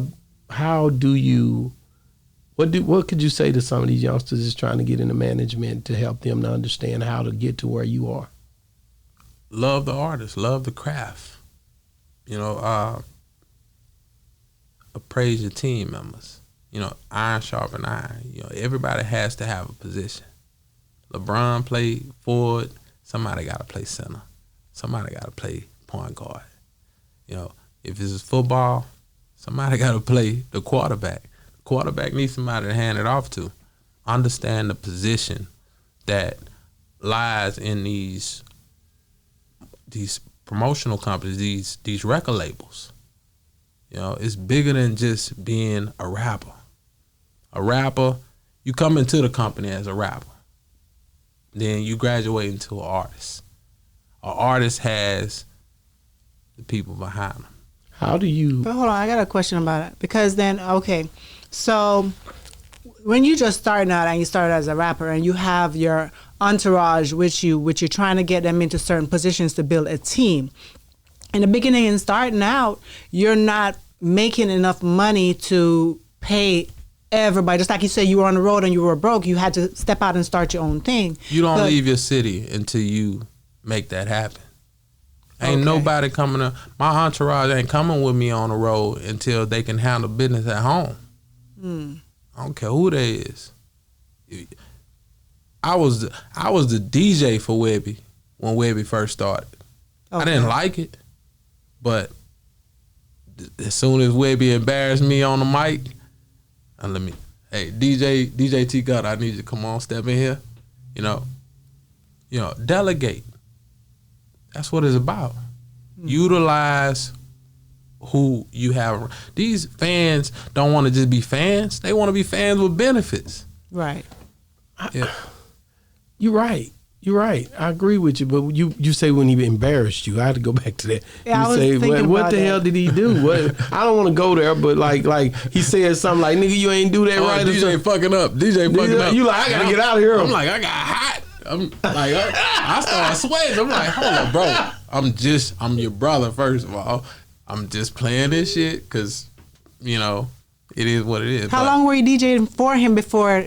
do you, what could you say to some of these youngsters just trying to get into management to help them to understand how to get to where you are? Love the artist, love the craft. You know, appraise your team members. You know, iron sharpen iron. You know, everybody has to have a position. LeBron played forward. Somebody got to play center. Somebody got to play point guard. You know, if it's football, somebody got to play the quarterback. The quarterback needs somebody to hand it off to. Understand the position that lies in these promotional companies, these record labels. You know, it's bigger than just being a rapper. A rapper, you come into the company as a rapper. Then you graduate into an artist. An artist has the people behind them. How do you... But hold on, I got a question about it. Because then, okay, so when you just starting out and you started as a rapper and you have your entourage with you, which you're trying to get them into certain positions to build a team. In the beginning and starting out, you're not making enough money to pay everybody. Just like you said, you were on the road and you were broke. You had to step out and start your own thing. You don't leave your city until you make that happen. Ain't nobody coming to, my entourage ain't coming with me on the road until they can handle business at home. I don't care who they is. I was the DJ for Webbie when Webbie first started. I didn't like it, but as soon as Webbie embarrassed me on the mic, and hey, DJ T Gunn, I need you to come on, step in here. You know, delegate. That's what it's about. Utilize who you have. These fans don't want to just be fans. They want to be fans with benefits. Right. Yeah. You're right. You're right. I agree with you. But you say when he embarrassed you, I had to go back to that. Yeah, I you was say, thinking what about the that. hell did he do? What? I don't want to go there, but like he said something like, nigga, you ain't do that right. or DJ something. fucking up. DJ fucking up. You like, I gotta get out of here. I'm like, I got hot. I'm like, I started sweating. I'm like, hold on, bro. I'm your brother, first of all. I'm just playing this shit because, you know, it is what it is. How long were you DJing for him before?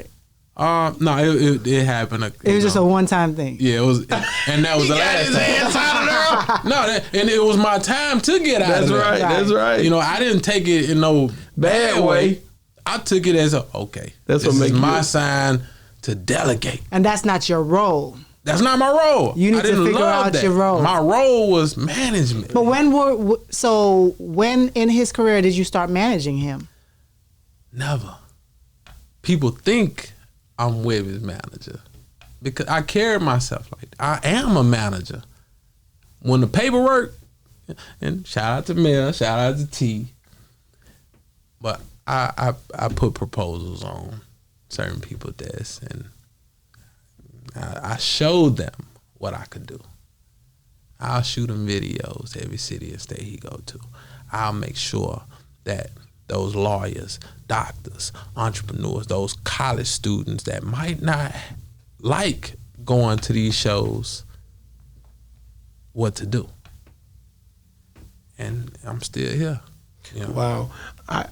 No, it happened. It was just a one-time thing. Yeah, it was, and that was the last time. No, and it was my time to get out of there. Right. That's right. You know, I didn't take it in no Bad way. I took it as okay. That's this what is make my you- sign to delegate. And that's not your role. That's not my role. You need I didn't to figure love out that. your role. My role was management. But when in his career did you start managing him? Never. People think I'm Webbie's manager because I carry myself like that. I am a manager. When the paperwork, and shout out to Mel, shout out to T, but I put proposals on certain people's desks and I showed them what I could do. I'll shoot him videos every city and state he go to. I'll make sure that those lawyers, doctors, entrepreneurs, those college students that might not like going to these shows, what to do. And I'm still here. You know? Wow. I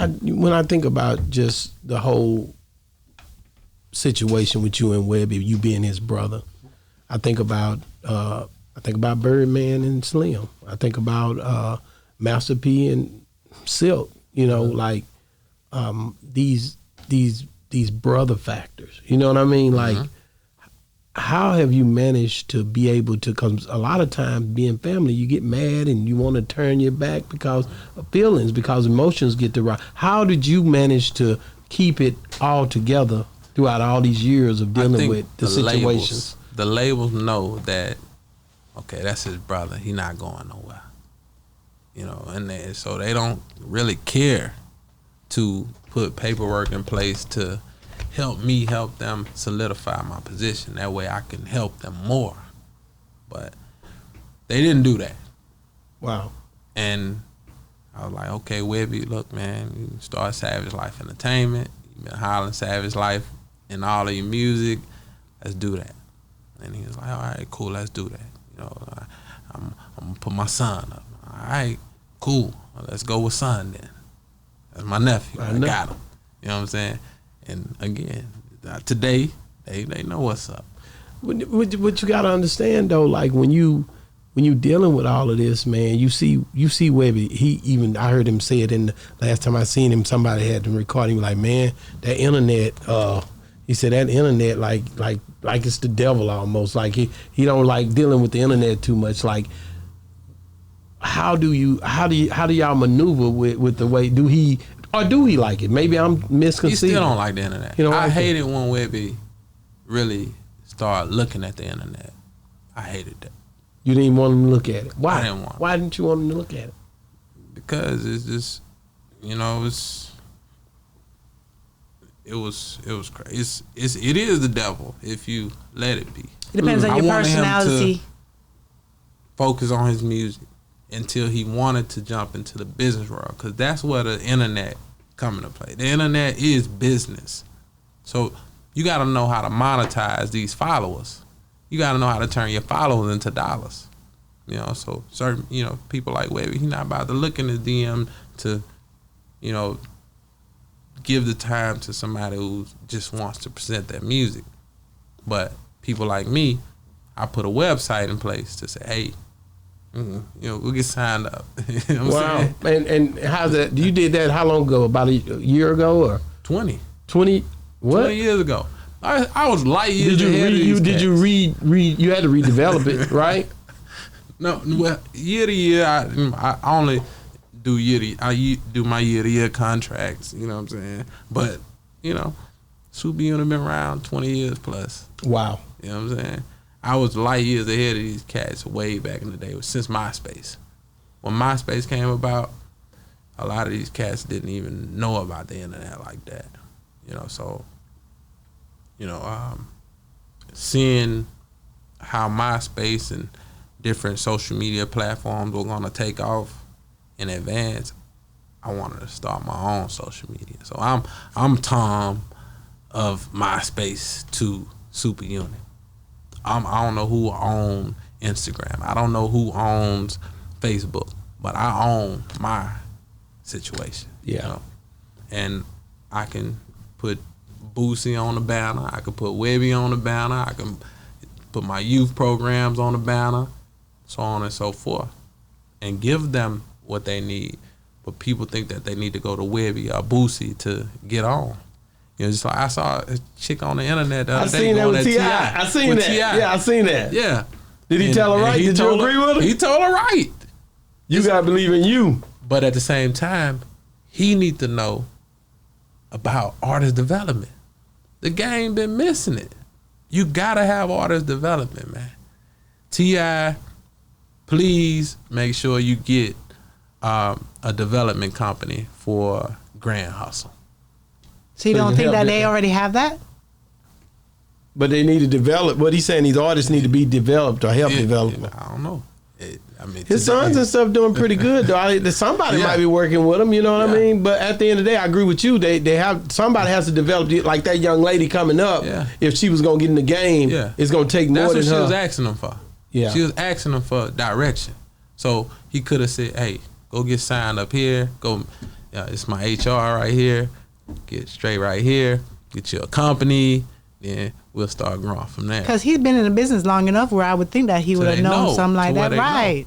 when I think about just the whole situation with you and Webbie, you being his brother, I think about Birdman and Slim. I think about Master P and Silk. You know, like these brother factors. You know what I mean? Like, how have you managed to be able to? Because a lot of times, being family, you get mad and you want to turn your back because of feelings, because emotions get to rise. How did you manage to keep it all together throughout all these years of dealing with the situations? The labels know that, okay, that's his brother. He not going nowhere. You know, and so they don't really care to put paperwork in place to help them solidify my position. That way I can help them more. But they didn't do that. Wow. And I was like, okay, Webbie, look, man, you start Savage Life Entertainment. You've been hollering Savage Life in all of your music. Let's do that. And he was like, all right, cool, let's do that. You know, I'm gonna put my son up. All right, cool. Well, let's go with son then. That's my nephew. I got him. You know what I'm saying? And again, today they know what's up. What you gotta understand though, like when you dealing with all of this, man, you see Webbie. I heard him say it in the last time I seen him. Somebody had him recording, like, man, that internet. He said that internet like it's the devil almost. Like he don't like dealing with the internet too much. Like, how do y'all maneuver with the way? Do he like it? Maybe I'm misconceiving. He still don't like the internet. I hated when Webbie really started looking at the internet. I hated that. You didn't even want him to look at it. Why? I didn't want. Why didn't you want him to look at it? Because it's just, you know, it was crazy. It is the devil if you let it be. It depends on your personality. Him to focus on his music until he wanted to jump into the business world, because that's where the internet come into play. The internet is business, so you got to know how to monetize these followers. You got to know how to turn your followers into dollars. You know, so certain, you know, people like Webbie, he's not about to look in his DM to, you know, give the time to somebody who just wants to present their music. But people like me, I put a website in place to say, hey, you know, we'll get signed up. You know what I'm saying? And how's that? You did that how long ago? About a year ago or 20 what? years ago. I was light years ahead of these Did you cats. read? You had to redevelop it, right? No, well, year to year, I only do I do my year to year contracts. You know what I'm saying? But you know, Supa been around 20 years plus. Wow. You know what I'm saying? I was light years ahead of these cats way back in the day, since MySpace. When MySpace came about, a lot of these cats didn't even know about the internet like that. You know, so, you know, seeing how MySpace and different social media platforms were gonna take off in advance, I wanted to start my own social media. So I'm Tom of MySpace to Supa Unit. I don't know who owns Instagram. I don't know who owns Facebook, but I own my situation. Yeah. You know? And I can put Boosie on the banner. I can put Webbie on the banner. I can put my youth programs on the banner, so on and so forth, and give them what they need. But people think that they need to go to Webbie or Boosie to get on. You know, just like I saw a chick on the internet the other day seen that going with at T.I. I seen with that. T.I. Yeah, I seen that. Yeah. Did he tell her right? Did you agree with her? He told her right. You gotta believe in you. But at the same time, he need to know about artist development. The game been missing it. You gotta have artist development, man. T.I., please make sure you get a development company for Grand Hustle. So you So don't you think help that it. they already have that? But they need to develop. What he's saying, these artists need to be developed or help develop them. I don't know. His sons and stuff doing pretty good though. Somebody Yeah. might be working with him, you know what I Yeah. mean? But at the end of the day, I agree with you. They have somebody has to develop it. Like that young lady coming up. Yeah. If she was gonna get in the game, Yeah. it's gonna take more That's than what she her. was asking him for. Yeah. She was asking him for direction. So he could have said, hey, go get signed up here. Go, it's my HR right here. Get straight right here. Get you a company. Then we'll start growing from there. Because he's been in the business long enough where I would think that he would have they known know, something like to where that. they Right.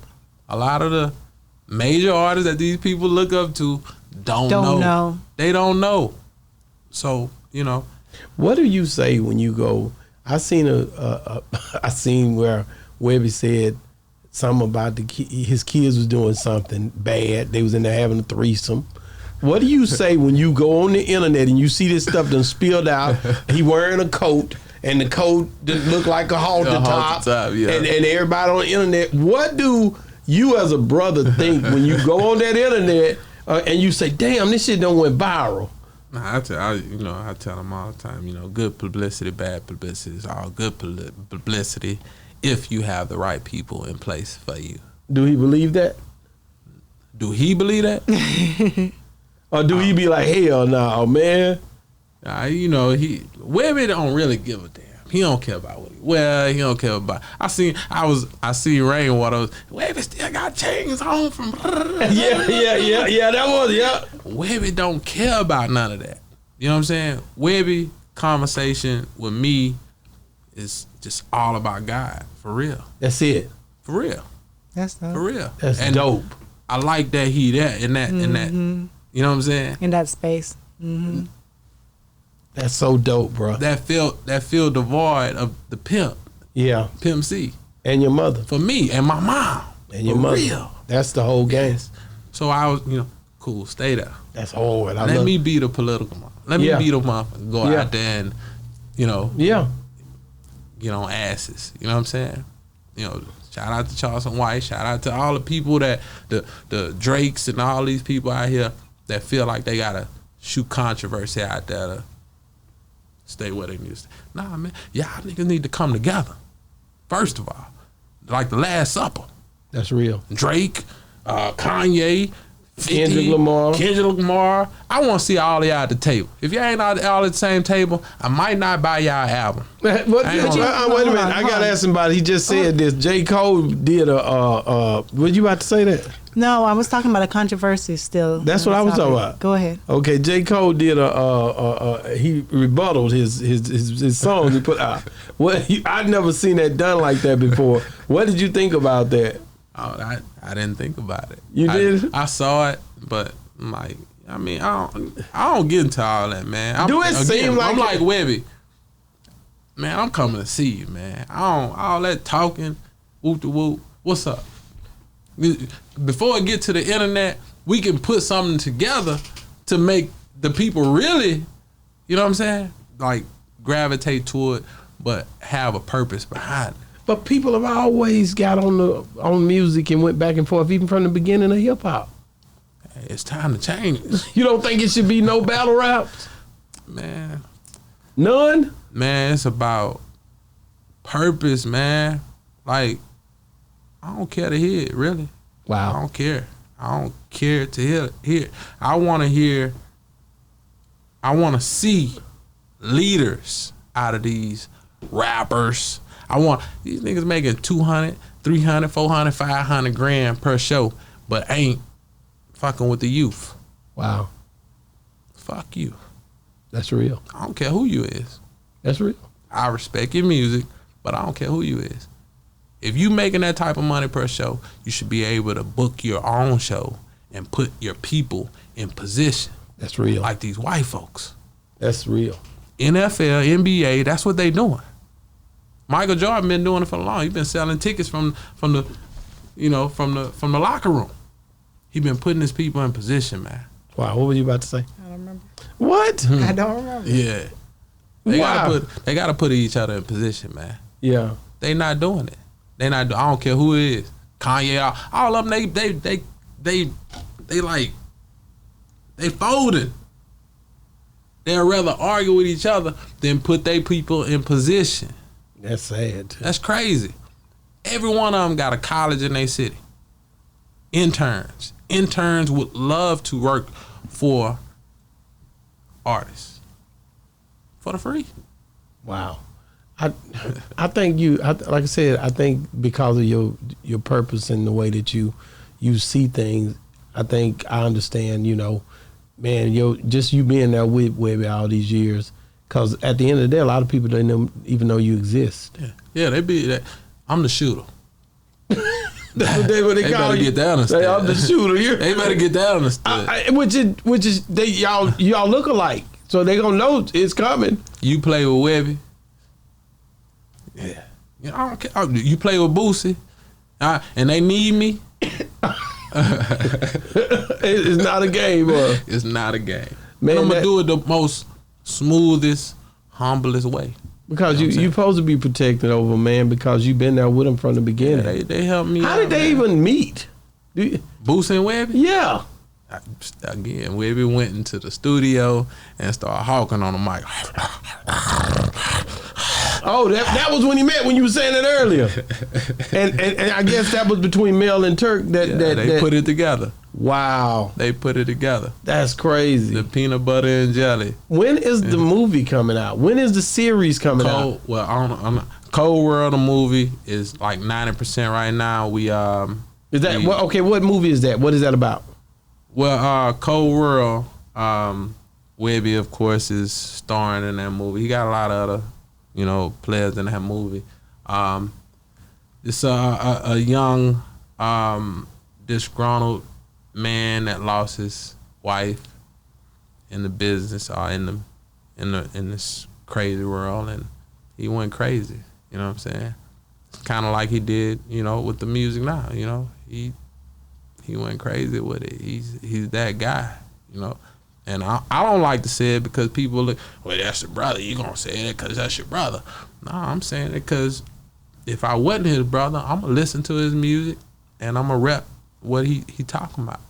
A lot of the major artists that these people look up to don't know. They don't know. So, you know. What do you say when you go? I seen I seen where Webbie said something about his kids was doing something bad. They was in there having a threesome. What do you say when you go on the internet and you see this stuff done spilled out? He wearing a coat and the coat didn't look like a halter top. Yeah. And everybody on the internet. What do you as a brother think when you go on that internet and you say, "Damn, this shit done went viral"? I tell them all the time, good publicity, bad publicity is all good publicity if you have the right people in place for you. Do he believe that? Do he believe that? Or do he be like, hell no, man? Webbie don't really give a damn. He don't care about what he don't care about. I see Rainwater. Webbie still got chains on from. Yeah, that was, yeah. Webbie don't care about none of that. You know what I'm saying? Webbie conversation with me is just all about God, for real. That's it. For real. That's dope. For real. That's and dope. I like that he that in that. You know what I'm saying? In that space. Mm-hmm. That's so dope, bro. That feel devoid of the pimp. Yeah. Pimp C. And your mother. For me and my mom. And your For mother. real. That's the whole game. Yes. So I was, cool, stay there. That's hard. Let me be the political mom. Let me be the mom. Go out there and, Yeah. get on asses. You know what I'm saying? Shout out to Charleston White. Shout out to all the people that the Drakes and all these people out here that feel like they gotta shoot controversy out there to stay where they need to stay. Nah, man, y'all niggas need to come together. First of all, like the Last Supper. That's real. Drake, Kanye, 50, Kendrick Lamar. I want to see all of y'all at the table. If y'all ain't all at the same table, I might not buy y'all album. Wait a minute. I gotta ask somebody. He just said this. J. Cole did what you about to say that? No, I was talking about a controversy still. That's what I was talking about. Go ahead. Okay, J. Cole did he rebutted his songs he put out. I'd never seen that done like that before. What did you think about that? Oh, I didn't think about it. You did? I saw it, but I'm like, I don't get into all that, man. I'm like Webbie. Man, I'm coming to see you, man. All that talking, whoop de whoop. What's up? Before it get to the internet, we can put something together to make the people really, you know what I'm saying? Like gravitate to it, but have a purpose behind it. But people have always got on music and went back and forth, even from the beginning of hip hop. It's time to change. You don't think it should be no battle raps? Man. None? Man, it's about purpose, man. Like, I don't care to hear it, really. Wow. I don't care. I don't care to hear it. I want to hear, I want to see leaders out of these rappers. I want these niggas making 200, 300, 400, 500 grand per show, but ain't fucking with the youth. Wow. Fuck you. That's real. I don't care who you is. That's real. I respect your music, but I don't care who you is. If you making that type of money per show, you should be able to book your own show and put your people in position. That's real. Like these white folks. That's real. NFL, NBA, that's what they doing. Michael Jordan been doing it for long. He been selling tickets from the locker room. He been putting his people in position, man. Wow. What were you about to say? I don't remember. What? I don't remember. Yeah. They gotta put each other in position, man. Yeah. They not doing it. They not. I don't care who it is. Kanye, all of them. They folding. They'd rather argue with each other than put their people in position. That's sad. Too. That's crazy. Every one of them got a college in their city. Interns would love to work for artists for the free. Wow. I think like I said, I think because of your purpose and the way that you see things, I think I understand, man, you being there with Webbie all these years, because at the end of the day, a lot of people don't even know you exist. Yeah, they be that. I'm the shooter. That's what they call better you. get that understood. I'm the shooter. They better get that understood. Which is y'all look alike, so they gonna know it's coming. You play with Webbie. Yeah. I don't care. You play with Boosie, and they need me. It's not a game, It's not a game. Man, I'm gonna do it the most smoothest, humblest way. Because you're supposed to be protected over, man, because you've been there with them from the beginning. Yeah, they helped me. How did they even meet? Boosie and Webbie? Yeah. Again, Webbie went into the studio and started hawking on the mic. Oh, that was when he met, when you were saying it earlier. and I guess that was between Mel and Turk they put it together. Wow. They put it together. That's crazy. The peanut butter and jelly. When is the movie coming out? When is the series coming out? Well, I don't know. Cold World, the movie, is like 90% right now. What movie is that? What is that about? Well, Cold World, Webbie, of course, is starring in that movie. He got a lot of other, players in that movie. It's a young, disgruntled man that lost his wife in the business or in this crazy world, and he went crazy. You know what I'm saying? It's kind of like he did, with the music now. He went crazy with it. He's that guy, And I don't like to say it because people look, well, that's your brother. You gonna say it because that's your brother? No, I'm saying it because if I wasn't his brother, I'm gonna listen to his music and I'm gonna rep what he talking about.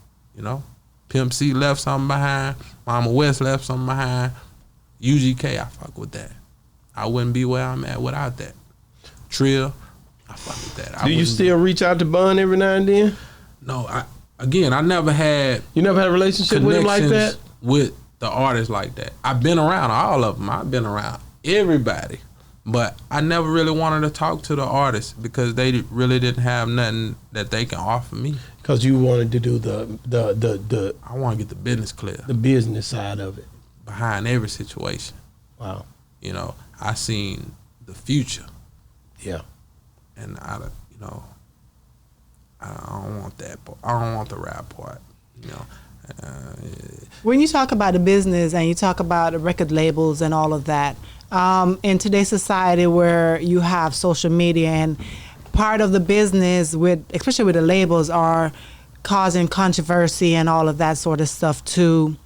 Pimp C left something behind. Mama West left something behind. UGK, I fuck with that. I wouldn't be where I'm at without that. Trill, I fuck with that. Do you still reach out to Bun every now and then? No, I never had. You never had a relationship with him like that? With the artists like that. I've been around all of them. I've been around everybody. But I never really wanted to talk to the artists because they really didn't have nothing that they can offer me. Because you wanted to do the I want to get the business clear. The business side of it. Behind every situation. Wow. I seen the future. Yeah. And I don't want that part. I don't want the rap part. When you talk about the business and you talk about the record labels and all of that, in today's society where you have social media and part of the business especially with the labels are causing controversy and all of that sort of stuff to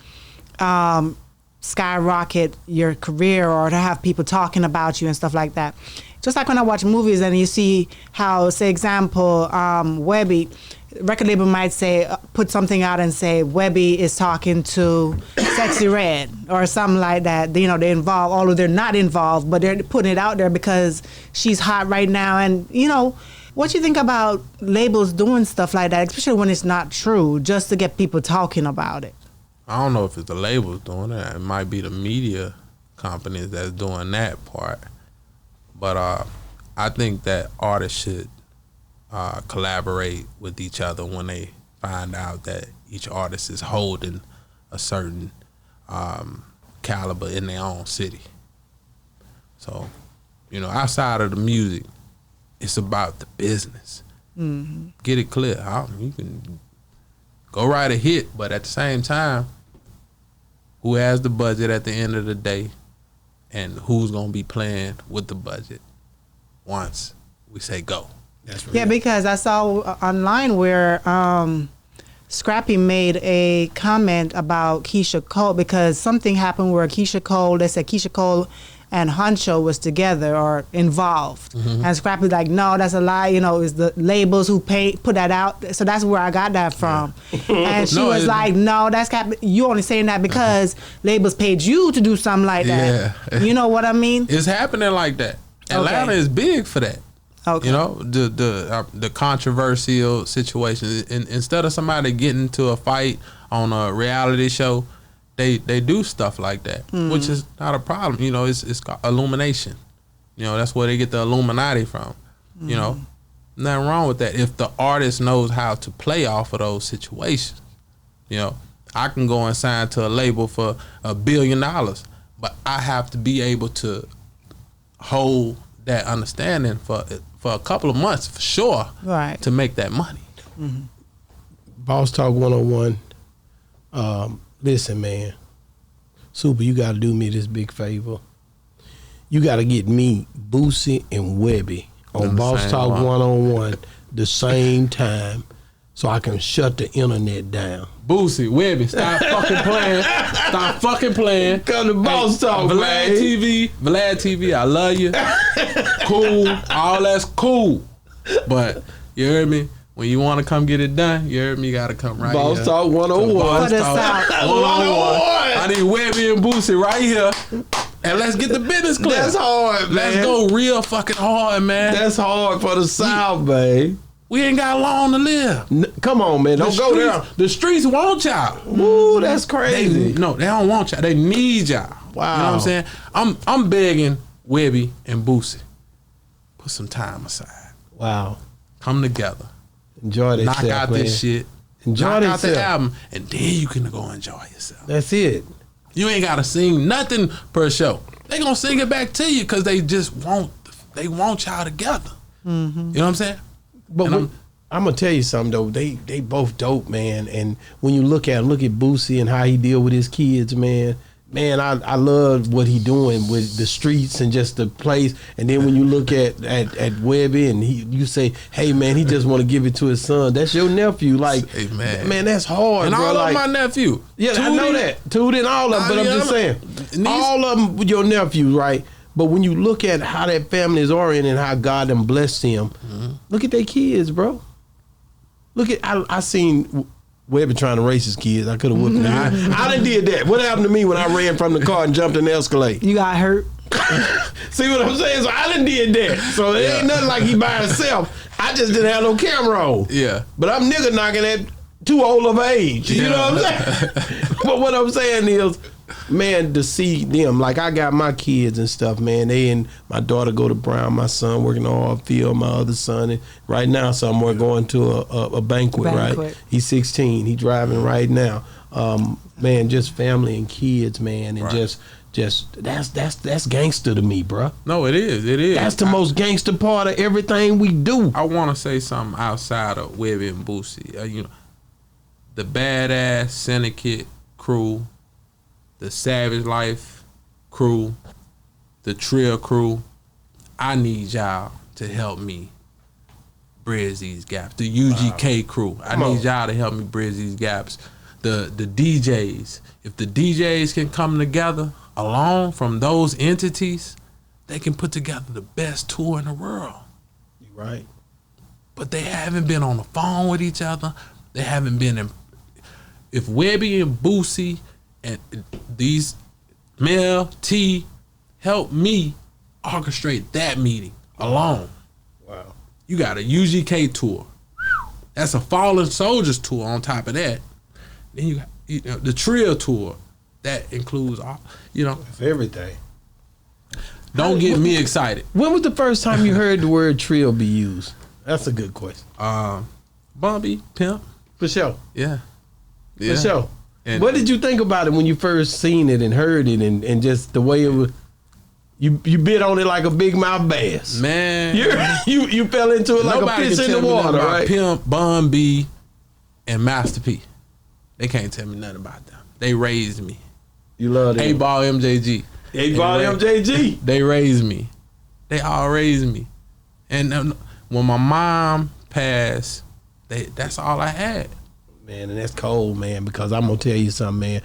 skyrocket your career or to have people talking about you and stuff like that. Just like when I watch movies and you see how, say example, Webbie, record label might say, put something out and say, Webbie is talking to Sexy Red or something like that. You know, they're involved, although they're not involved, but they're putting it out there because she's hot right now. And, you know, what you think about labels doing stuff like that, especially when it's not true, just to get people talking about it? I don't know if it's the labels doing it. It might be the media companies that's doing that part. But I think that artists should collaborate with each other when they find out that each artist is holding a certain caliber in their own city. So, you know, outside of the music, it's about the business. Mm-hmm. Get it clear. You can go write a hit, but at the same time, who has the budget at the end of the day, and who's gonna be playing with the budget once we say go? That's right. Yeah, because I saw online where Scrappy made a comment about Keisha Cole, because something happened where Keisha Cole, they said Keisha Cole and Huncho was together or involved. Mm-hmm. And Scrappy's like, no, that's a lie. You know, it's the labels who put that out. So that's where I got that from. Yeah. And she was like, no, you only saying that because labels paid you to do something like that. Yeah. You know what I mean? It's happening like that. Atlanta is big for that. Okay. You know, the controversial situation. Instead of somebody getting into a fight on a reality show, they do stuff like that, which is not a problem. You know, it's called illumination. You know, that's where they get the Illuminati from. You know, nothing wrong with that if the artist knows how to play off of those situations. You know, I can go and sign to a label for $1 billion, but I have to be able to hold that understanding for a couple of months for sure, right, to make that money. Mm-hmm. Boss Talk 101. Listen, man, Supa, you got to do me this big favor. You got to get me, Boosie, and Webbie on Boss Talk 101 the same time so I can shut the internet down. Boosie, Webbie, stop fucking playing. Stop fucking playing. Come to Boss Talk, man. Vlad TV, I love you. Cool, all that's cool. But, you heard me? When you want to come get it done, you heard me, you got to come right Boss here. Talk 101. Boss Talk 101. I need Webbie and Boosie right here. And let's get the business clear. That's hard, man. Let's go real fucking hard, man. That's hard for the South, babe. We ain't got long to live. Come on, man. Don't go there. The streets want y'all. Ooh, that's crazy. They don't want y'all. They need y'all. Wow. You know what I'm saying? I'm begging Webbie and Boosie, put some time aside. Wow. Come together. Enjoy this. Knock out this shit. Knock out the album, and then you can go enjoy yourself. That's it. You ain't gotta sing nothing per show. They gonna sing it back to you because they just want y'all together. Mm-hmm. You know what I'm saying? But I'm gonna tell you something though. They both dope, man. And when you look at Boosie and how he deal with his kids, man. Man, I love what he doing with the streets and just the place. And then when you look at Webbie and you say, hey man, he just want to give it to his son. That's your nephew. Like, hey, man, that's hard. And bro. all of my nephew. Yeah, I know that. Tootie and all of them. But I'm just saying, all of them with your nephew, right? But when you look at how that family is oriented and how God done blessed him, look at their kids, bro. Look at I seen Webbie trying to race his kids. I could have whooped him. I done did that. What happened to me when I ran from the car and jumped in the Escalade? You got hurt. See what I'm saying? So I done did that. So it ain't nothing like he by himself. I just didn't have no camera on. Yeah. But I'm nigga knocking at too old of age. You know what I'm saying? But what I'm saying is, man, to see them, like I got my kids and stuff, man. They and my daughter go to Brown, my son working on our field, my other son, and right now somewhere going to a banquet, right? He's 16, he driving right now. Man, just family and kids, man, and just that's gangster to me, bro. No, it is. That's the most gangster part of everything we do. I want to say something outside of Webbie and Boosie. You know, the Badass Syndicate crew, the Savage Life crew, the Trill crew. I need y'all to help me bridge these gaps. The UGK crew. I need y'all to help me bridge these gaps. The DJs. If the DJs can come together along from those entities, they can put together the best tour in the world. You're right. but they haven't been on the phone with each other. They haven't been in. If Webbie and Boosie and these Mel T help me orchestrate that meeting alone. Wow. You got a UGK tour. That's a Fallen Soldiers tour on top of that. Then you got the Trill tour. That includes all, It's everything. Don't get me excited. When was the first time you heard the word trill be used? That's a good question. Bumby, Pimp. For sure. Yeah. For sure. And what did you think about it when you first seen it and heard it and just the way it was? You bit on it like a big mouth bass. Man. You fell into it like a fish in the water, right? Pimp, Bun B, and Master P. They can't tell me nothing about them. They raised me. You love them. 8-Ball MJG. 8-Ball MJG. They raised me. They all raised me. And when my mom passed, that's all I had. Man, and that's cold, man, because I'm going to tell you something, man.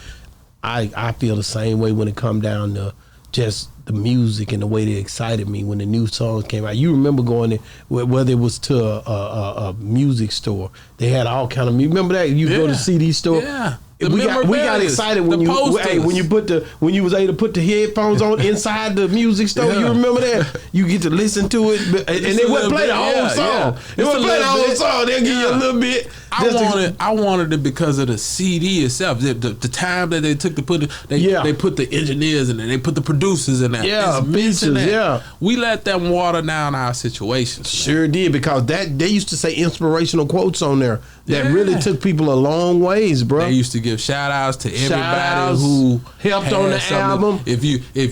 I feel the same way when it come down to just the music and the way they excited me when the new songs came out. You remember going in, whether it was to a music store, they had all kind of music. Remember that? You go to CD store. Yeah. We got excited when you when you was able to put the headphones on inside the music store. Yeah. You remember that? You get to listen to it, and they wouldn't play the whole song. They wouldn't play the whole song. They'll give you a little bit. I wanted it because of the CD itself. The time that they took to put it, they put the engineers in there, they put the producers in there. Yeah, features. Yeah, we let them water down our situations. Sure did, because they used to say inspirational quotes on there that really took people a long ways, bro. They used to give shout outs to everybody who helped on the album. If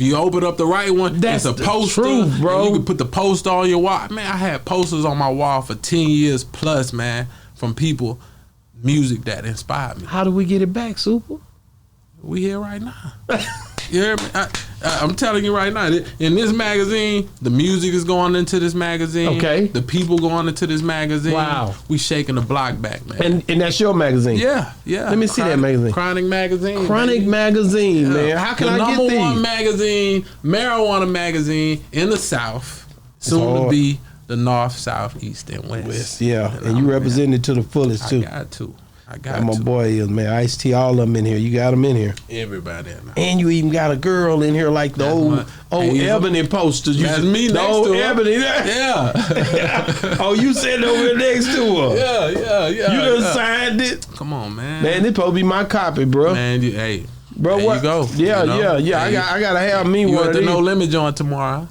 you open up the right one, that's it's a poster, truth, bro. You can put the poster on your wall. Man, I had posters on my wall for 10 years plus, man, from people, music that inspired me. How do we get it back, Supa? We here right now. You hear me? I'm telling you right now. In this magazine, the music is going into this magazine. Okay. The people going into this magazine. Wow. We shaking the block back, man. And that's your magazine. Yeah. Let me see that magazine. Chronic magazine. Chronic magazine, man. How can I get these? The number one magazine, marijuana magazine in the South. Soon to be the North, South, East, and West. Yeah. And you represent it to the fullest too. I got my boy is, man. Ice-T, all of them in here. You got them in here. Everybody in there. And you even got a girl in here like the old Ebony posters. That's me next to her. Ebony. Yeah. Oh, you sitting over there next to her. Yeah. You done signed it. Come on, man. Man, this supposed to be my copy, bro. Man, bro, there what? You go. Yeah. Hey, I gotta have me you one at of the these. No Limit joint tomorrow.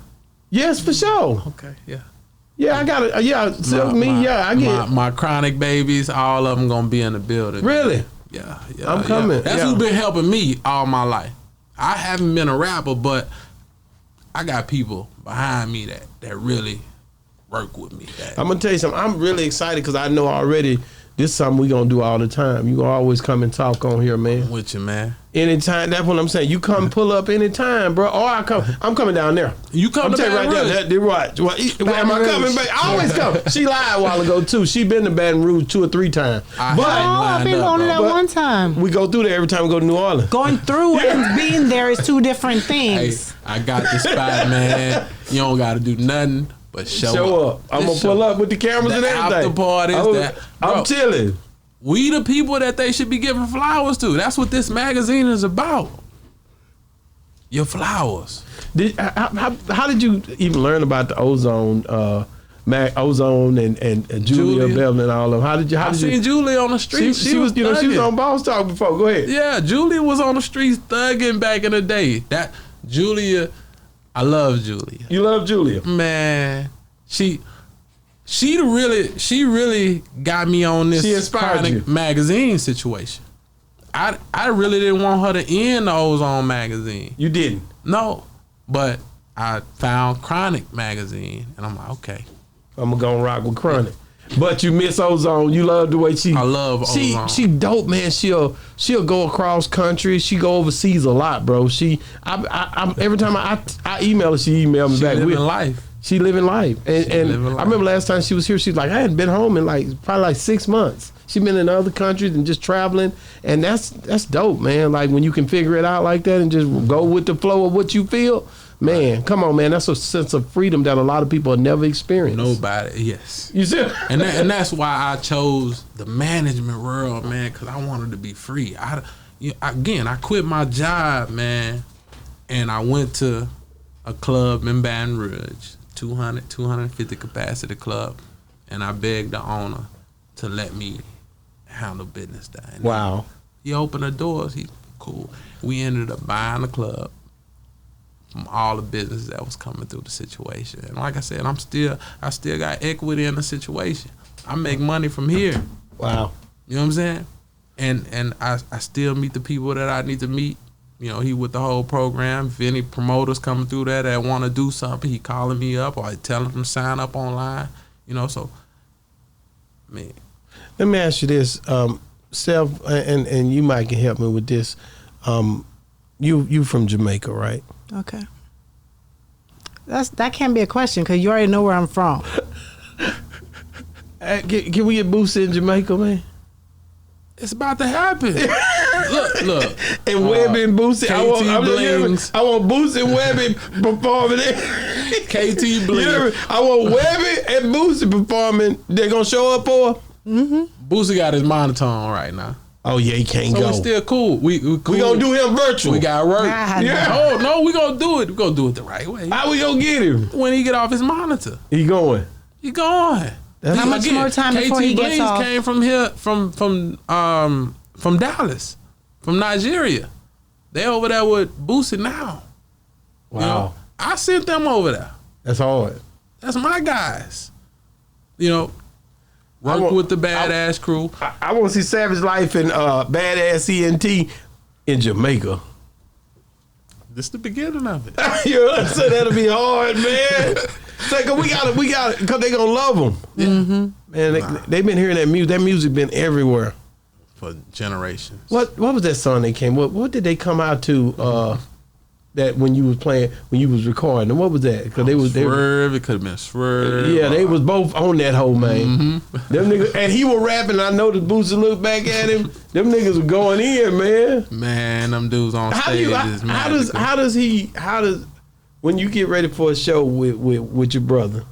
Yes, for sure. Okay, yeah. Yeah, I got it. Yeah, I get my chronic babies. All of them gonna be in the building. Really? Man. Yeah. I'm coming. That's who's been helping me all my life. I haven't been a rapper, but I got people behind me that really work with me. I'm gonna tell you something. I'm really excited because I know already this is something we gonna do all the time. You gonna always come and talk on here, man. I'm with you, man. Anytime. That's what I'm saying. You come pull up anytime, bro. Or I'm coming down there. You come to Baton Rouge. Right there. Right. Am I coming back? I always come. She lied a while ago too. She been to Baton Rouge 2 or 3 times. I've been only that one time. We go through there every time we go to New Orleans. Going through and being there is 2 different things. Hey, I got the spot, man. You don't got to do nothing but show up. I'm gonna pull up with the cameras and everything. After parties. I'm chilling. We the people that they should be giving flowers to. That's what this magazine is about. Your flowers. How did you even learn about the Ozone, Ozone and Julia Bevan and all of them? I seen Julia on the street. She was on Boss Talk before. Go ahead. Yeah, Julia was on the streets thugging back in the day. That Julia, I love Julia. You love Julia, man. She really got me on this Chronic magazine situation. I really didn't want her to end the Ozone magazine. You didn't? No. But I found Chronic magazine and I'm like, okay. I'm gonna go and rock with Chronic. But you miss Ozone. You love the way I love Ozone. She dope, man. She'll go across country. She go overseas a lot, bro. Every time I email her, she email me back. Living life. She living life. And I remember last time she was here, she was like, I hadn't been home in probably 6 months. She been in other countries and just traveling. And that's dope, man. Like when you can figure it out like that and just go with the flow of what you feel. Man, come on, man. That's a sense of freedom that a lot of people have never experienced. Nobody, yes. You see? And that's why I chose the management world, man, because I wanted to be free. I quit my job, man, and I went to a club in Baton Rouge, 250 capacity club, and I begged the owner to let me handle business there. And Wow. he opened the doors. He cool. We ended up buying the club from all the business that was coming through the situation. And like I said, I still got equity in the situation. I make money from here. Wow. You know what I'm saying? And I still meet the people that I need to meet. You know, he with the whole program. If any promoters coming through there that want to do something, he calling me up or telling them to sign up online. You know, so, man. Let me ask you this, Self, and you might can help me with this. You from Jamaica, right? Okay. That can't be a question because you already know where I'm from. Can we get Boosie in Jamaica, man? It's about to happen. look. And Webbie and Boosie. I want Boosie and Webbie performing it. KT Bling. I want Webbie and Boosie performing. They're going to show up for? Mm-hmm. Boosie got his monitor on right now. Oh, yeah, he can't So go. we still cool. We cool. We going to do him virtual. We got work. Yeah. Oh, no, we going to do it. We going to do it the right way. How we going to get him? When he get off his monitor. He going. He gone. How much more time before he gets off? KT Blings came from here, from Dallas, from Nigeria. They over there with Boosie now. Wow. You know, I sent them over there. That's hard. That's my guys. You know, work with the badass crew. I want to see Savage Life and Badass ENT in Jamaica. This the beginning of it. You know what I'm saying? That'll be hard, man. Cause we got it, cause they gonna love them. Yeah. Mm-hmm. Man, they've been hearing that music. That music been everywhere. For generations. What was that song they came? What did they come out to? That when you was playing, when you was recording, and what was that? Because they was Swerve. It could have been Swerve. Yeah, they was both on that whole man. Mm-hmm. Them niggas, and he was rapping. I know the Boosie looked back at him. Them niggas were going in, man. Man, them dudes on stage is magical. How does when you get ready for a show with your brother,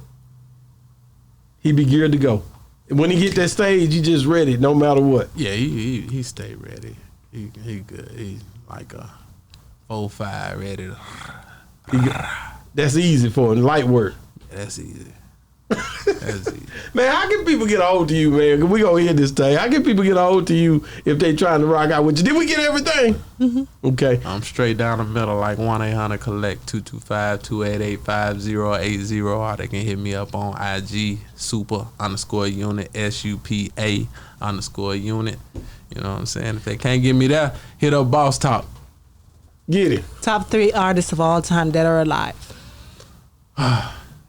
he be geared to go. When he get that stage, he just ready no matter what. Yeah, he stay ready. He good. He like a 4-5 ready to. That's easy for him. Light work. That's easy. That's easy. Man, how can people get a hold to you, man? 'Cause we gonna hear this thing. How can people get a hold to you if they trying to rock out with you? Did we get everything? Mm-hmm. Okay. I'm straight down the middle, like 1-800-COLLECT 225-288-5080, or they can hit me up on IG Supa _unit SUPA _unit. You know what I'm saying? If they can't get me there, hit up Boss Talk. Get it. Top 3 artists of all time dead or alive.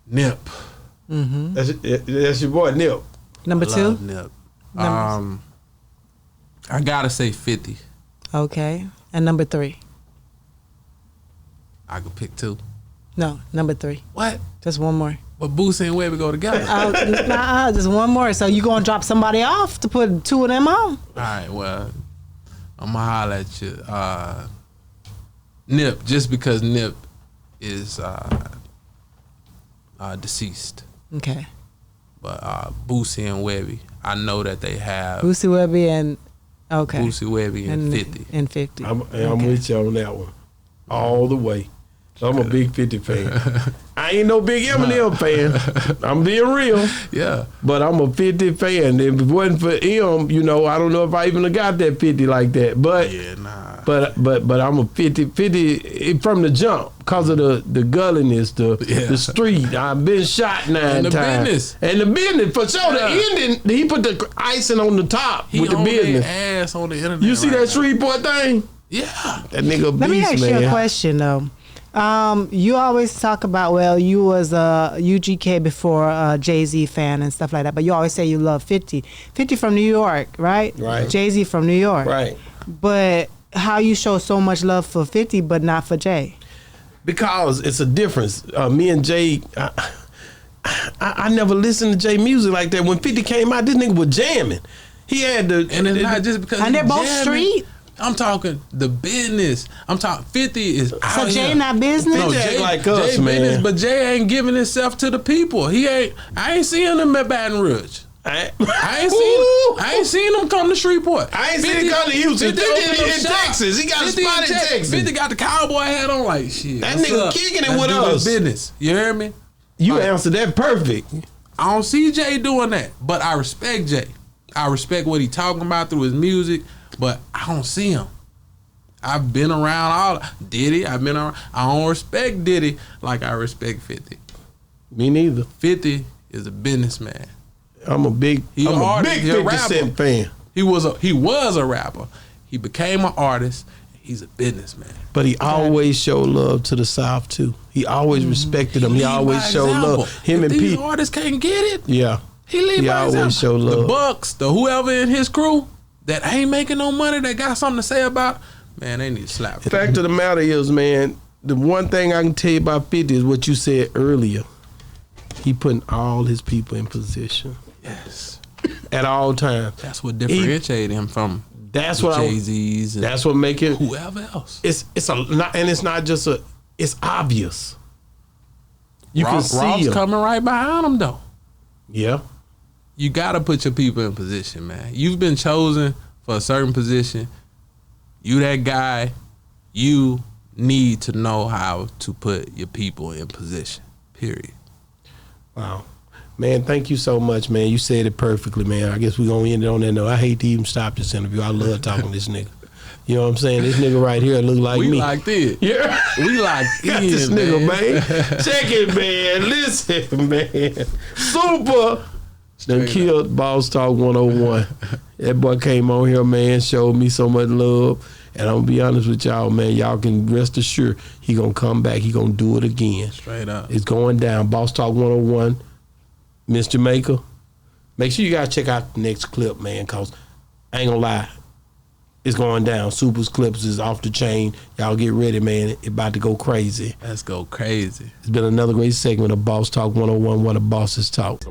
Nip. Mm-hmm. That's your boy Nip. Number 2. Love Nip. I gotta say 50. Okay. And number 3. I could pick 2. No, number 3. What? Just one more. But Boosie and Webbie go together. Just one more. So you gonna drop somebody off to put 2 of them on? All right, well, I'm gonna holler at you. Nip, just because Nip is deceased. Okay. But Boosie and Webbie, I know that they have Boosie, Webbie, and okay. Boosie, Webbie, and 50. And 50. I'm with you on that one. All the way. I'm a big 50 fan. I ain't no big Eminem fan. I'm being real. Yeah. But I'm a 50 fan. If it wasn't for him, you know, I don't know if I even got that 50 like that. But Yeah, nah. but I'm a 50 from the jump because of the gulliness, the street. I've been shot 9 And the times. business. And the business. For sure, Yeah. the ending, he put the icing on the top He with the on business. their ass on the internet. You see right that now. Shreveport thing? Yeah. That nigga beast, Let me ask man. you a question though. You always talk about, well, you was a UGK before a Jay-Z fan and stuff like that, but you always say you love 50. 50 from New York, right? Right. Jay-Z from New York. Right. But how you show so much love for 50 but not for Jay? Because it's a difference. Me and Jay, I never listened to Jay music like that. When 50 came out, this nigga was jamming. He had the... And it's not just because And he they're both jamming. street? I'm talking the business. I'm talking 50 is out So Jay here. not business? No, Jay Jay like us, Jay man. business, but Jay ain't giving himself to the people. I ain't seeing him at Baton Rouge. I ain't seen him come to Shreveport. I ain't seen him come to Houston. 50 opened up in shop. Texas. He got a 50 spot in Texas. 50 got the cowboy hat on like shit. That what's nigga up? kicking it Let's with do us. this business. You hear me? You answered that perfect. I don't see Jay doing that, but I respect Jay. I respect what he talking about through his music, but I don't see him. I've been around all Diddy. I've been around. I don't respect Diddy like I respect 50. Me neither. 50 is a businessman. I'm a big He an artist, 50 he a rapper. Cent fan. He was a rapper. He became an artist. He's a businessman. But he always showed love to the South too. He always respected them. He lead always by showed example. love. Him If and these Pete. artists can't get it, Yeah. he lead He by always example. show love. The Bucks, the whoever in his crew that ain't making no money, that got something to say about, man, they need to slap. The fact of the matter is, man, the one thing I can tell you about 50 is what you said earlier. He putting all his people in position Yes, at all times. that's what differentiated him from That's what Jay-Z's and That's what make it. whoever else. It's not just a. It's obvious. You can Ross see him. coming right behind him though. Yeah. You gotta put your people in position, man. You've been chosen for a certain position. You that guy. You need to know how to put your people in position. Period. Wow. Man, thank you so much, man. You said it perfectly, man. I guess we're going to end it on that note. I hate to even stop this interview. I love talking to this nigga. You know what I'm saying? This nigga right here look like We me. locked in. Yeah. We locked Got in, this nigga, man. Check it, man. Listen, man. Supa done killed Boss Talk 101. That boy came on here, man, showed me so much love. And I'm going to be honest with y'all, man. Y'all can rest assured he going to come back. He going to do it again. Straight up. It's going down. Boss Talk 101. Miss Jamaica. Make sure you guys check out the next clip, man, because I ain't going to lie. It's going down. Supa's clips is off the chain. Y'all get ready, man. It about to go crazy. Let's go crazy. It's been another great segment of Boss Talk 101, where the bosses talk.